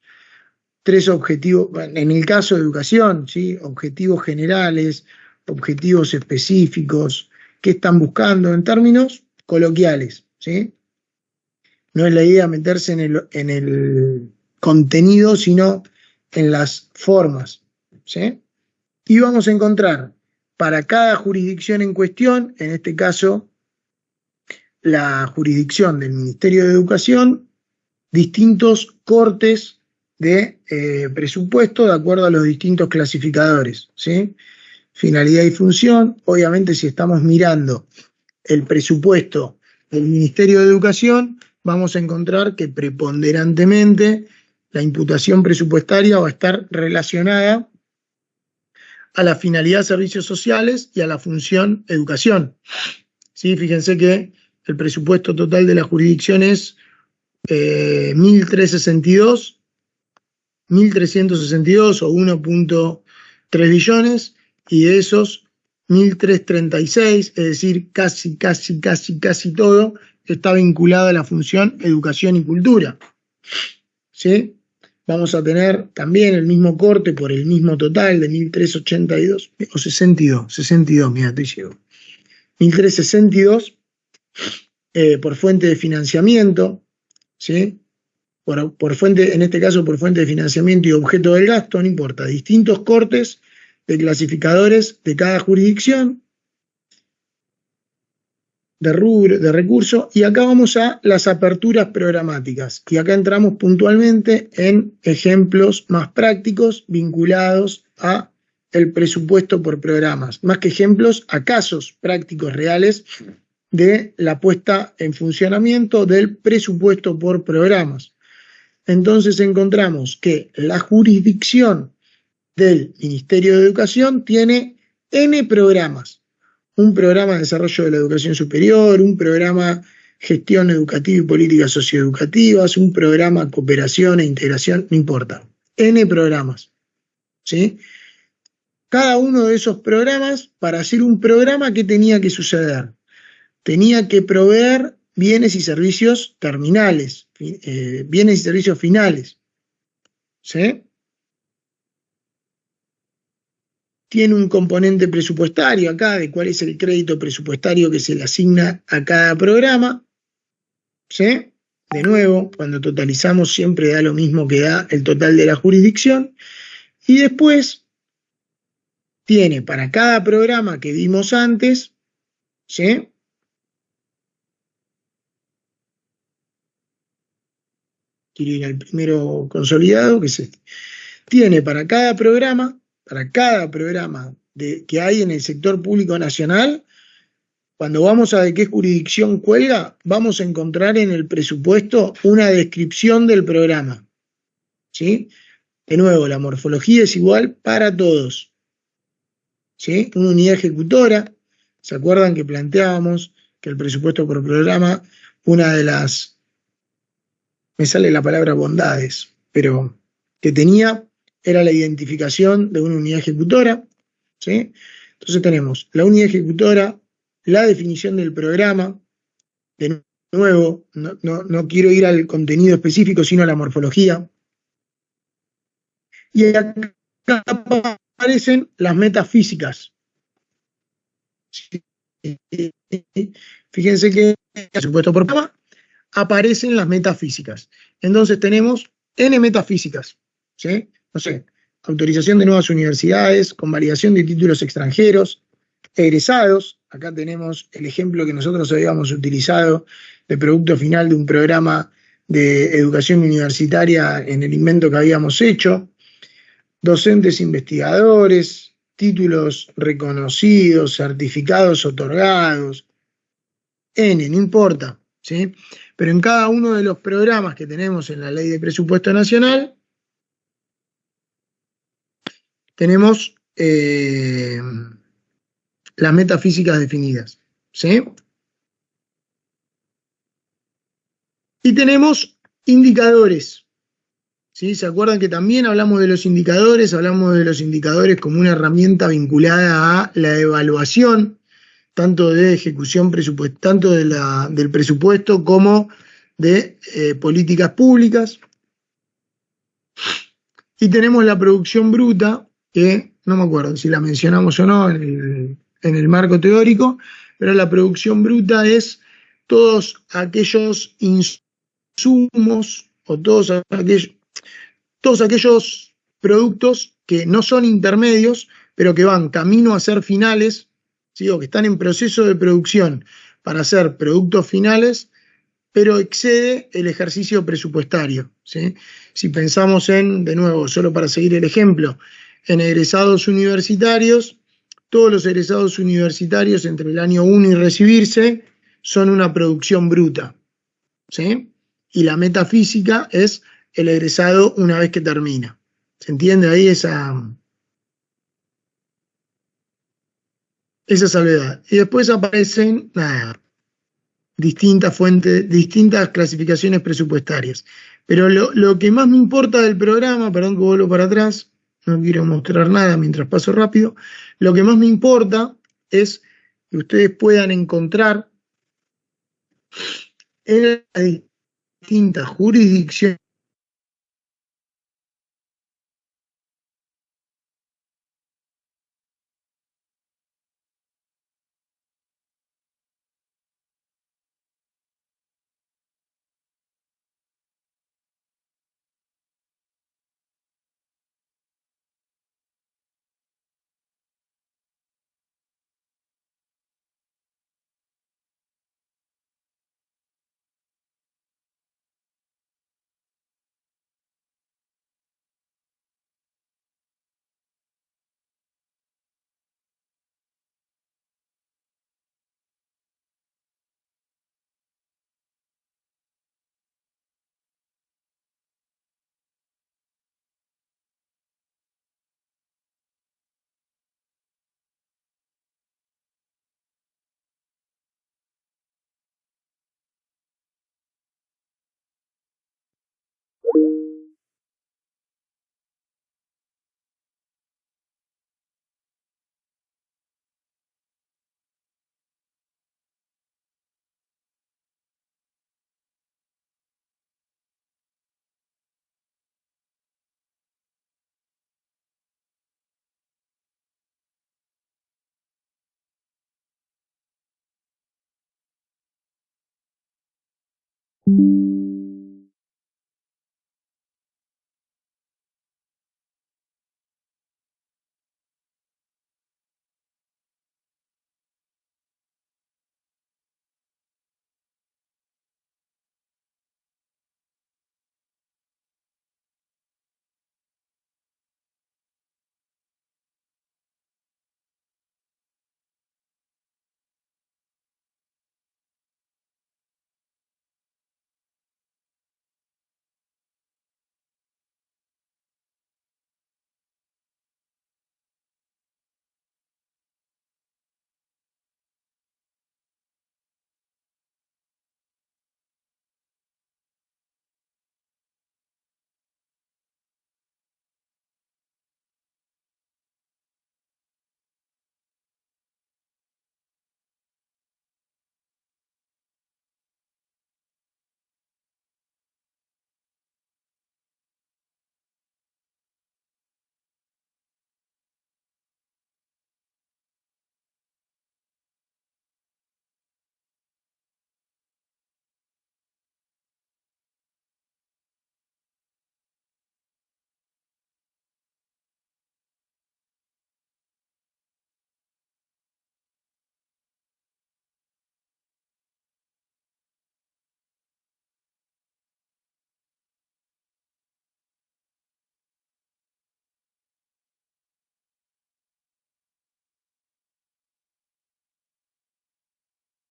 3 objetivos, en el caso de educación, ¿sí? Objetivos generales, objetivos específicos, qué están buscando en términos coloquiales, ¿sí? No es la idea meterse en el contenido, sino en las formas, ¿sí? Y vamos a encontrar para cada jurisdicción en cuestión, en este caso la jurisdicción del Ministerio de Educación, distintos cortes de presupuesto de acuerdo a los distintos clasificadores, ¿sí? Finalidad y función. Obviamente, si estamos mirando el presupuesto del Ministerio de Educación, vamos a encontrar que preponderantemente la imputación presupuestaria va a estar relacionada a la finalidad servicios sociales y a la función educación. ¿Sí? Fíjense que el presupuesto total de la jurisdicción es 1.362 o 1.3 billones, y de esos 1.336, es decir, casi todo, está vinculado a la función educación y cultura. ¿Sí? Vamos a tener también el mismo corte por el mismo total de 1.382, o 62, mira, estoy ciego. 1.362 por fuente de financiamiento, ¿sí? Por fuente, en este caso por fuente de financiamiento y objeto del gasto, no importa, distintos cortes de clasificadores de cada jurisdicción, de rubro, de recurso, y acá vamos a las aperturas programáticas, y acá entramos puntualmente en ejemplos más prácticos vinculados a el presupuesto por programas, más que ejemplos, a casos prácticos reales de la puesta en funcionamiento del presupuesto por programas. Entonces encontramos que la jurisdicción del Ministerio de Educación tiene N programas. Un programa de desarrollo de la educación superior, un programa gestión educativa y políticas socioeducativas, un programa cooperación e integración, no importa. N programas. ¿Sí? Cada uno de esos programas, para hacer un programa, ¿qué tenía que suceder? Tenía que proveer bienes y servicios terminales, bienes y servicios finales. ¿Sí? Tiene un componente presupuestario acá de cuál es el crédito presupuestario que se le asigna a cada programa. ¿Sí? De nuevo, cuando totalizamos siempre da lo mismo que da el total de la jurisdicción. Y después tiene para cada programa que vimos antes, ¿sí? Quiero ir al primero consolidado, que es este. Tiene para cada programa que hay en el sector público nacional, cuando vamos a de qué jurisdicción cuelga, vamos a encontrar en el presupuesto una descripción del programa. ¿Sí? De nuevo, la morfología es igual para todos. ¿Sí? Una unidad ejecutora. ¿Se acuerdan que planteábamos que el presupuesto por programa, una de las, me sale la palabra bondades, pero que tenía era la identificación de una unidad ejecutora, ¿sí? Entonces tenemos la unidad ejecutora, la definición del programa, de nuevo, no quiero ir al contenido específico, sino a la morfología, y acá aparecen las metas físicas. Fíjense que en el presupuesto por programa aparecen las metas físicas. Entonces tenemos N metas físicas, ¿sí? No sé, autorización de nuevas universidades, convalidación de títulos extranjeros, egresados. Acá tenemos el ejemplo que nosotros habíamos utilizado de producto final de un programa de educación universitaria en el invento que habíamos hecho. Docentes investigadores, títulos reconocidos, certificados otorgados, N, no importa, ¿sí? Pero en cada uno de los programas que tenemos en la Ley de Presupuesto Nacional, tenemos las metas físicas definidas. ¿Sí? Y tenemos indicadores. ¿Sí? ¿Se acuerdan que también hablamos de los indicadores? Hablamos de los indicadores como una herramienta vinculada a la evaluación, tanto de ejecución presupuestal, tanto del presupuesto como de políticas públicas. Y tenemos la producción bruta, que no me acuerdo si la mencionamos o no en el marco teórico, pero la producción bruta es todos aquellos insumos o todos aquellos productos que no son intermedios, pero que van camino a ser finales, ¿sí? O que están en proceso de producción para ser productos finales, pero excede el ejercicio presupuestario. ¿Sí? Si pensamos de nuevo, solo para seguir el ejemplo, en egresados universitarios, todos los egresados universitarios entre el año 1 y recibirse son una producción bruta. ¿Sí? Y la meta física es el egresado una vez que termina. ¿Se entiende ahí esa salvedad? Y después aparecen, distintas fuentes, distintas clasificaciones presupuestarias. Pero lo que más me importa del programa, perdón que vuelvo para atrás, no quiero mostrar nada mientras paso rápido, lo que más me importa es que ustedes puedan encontrar en las distintas jurisdicciones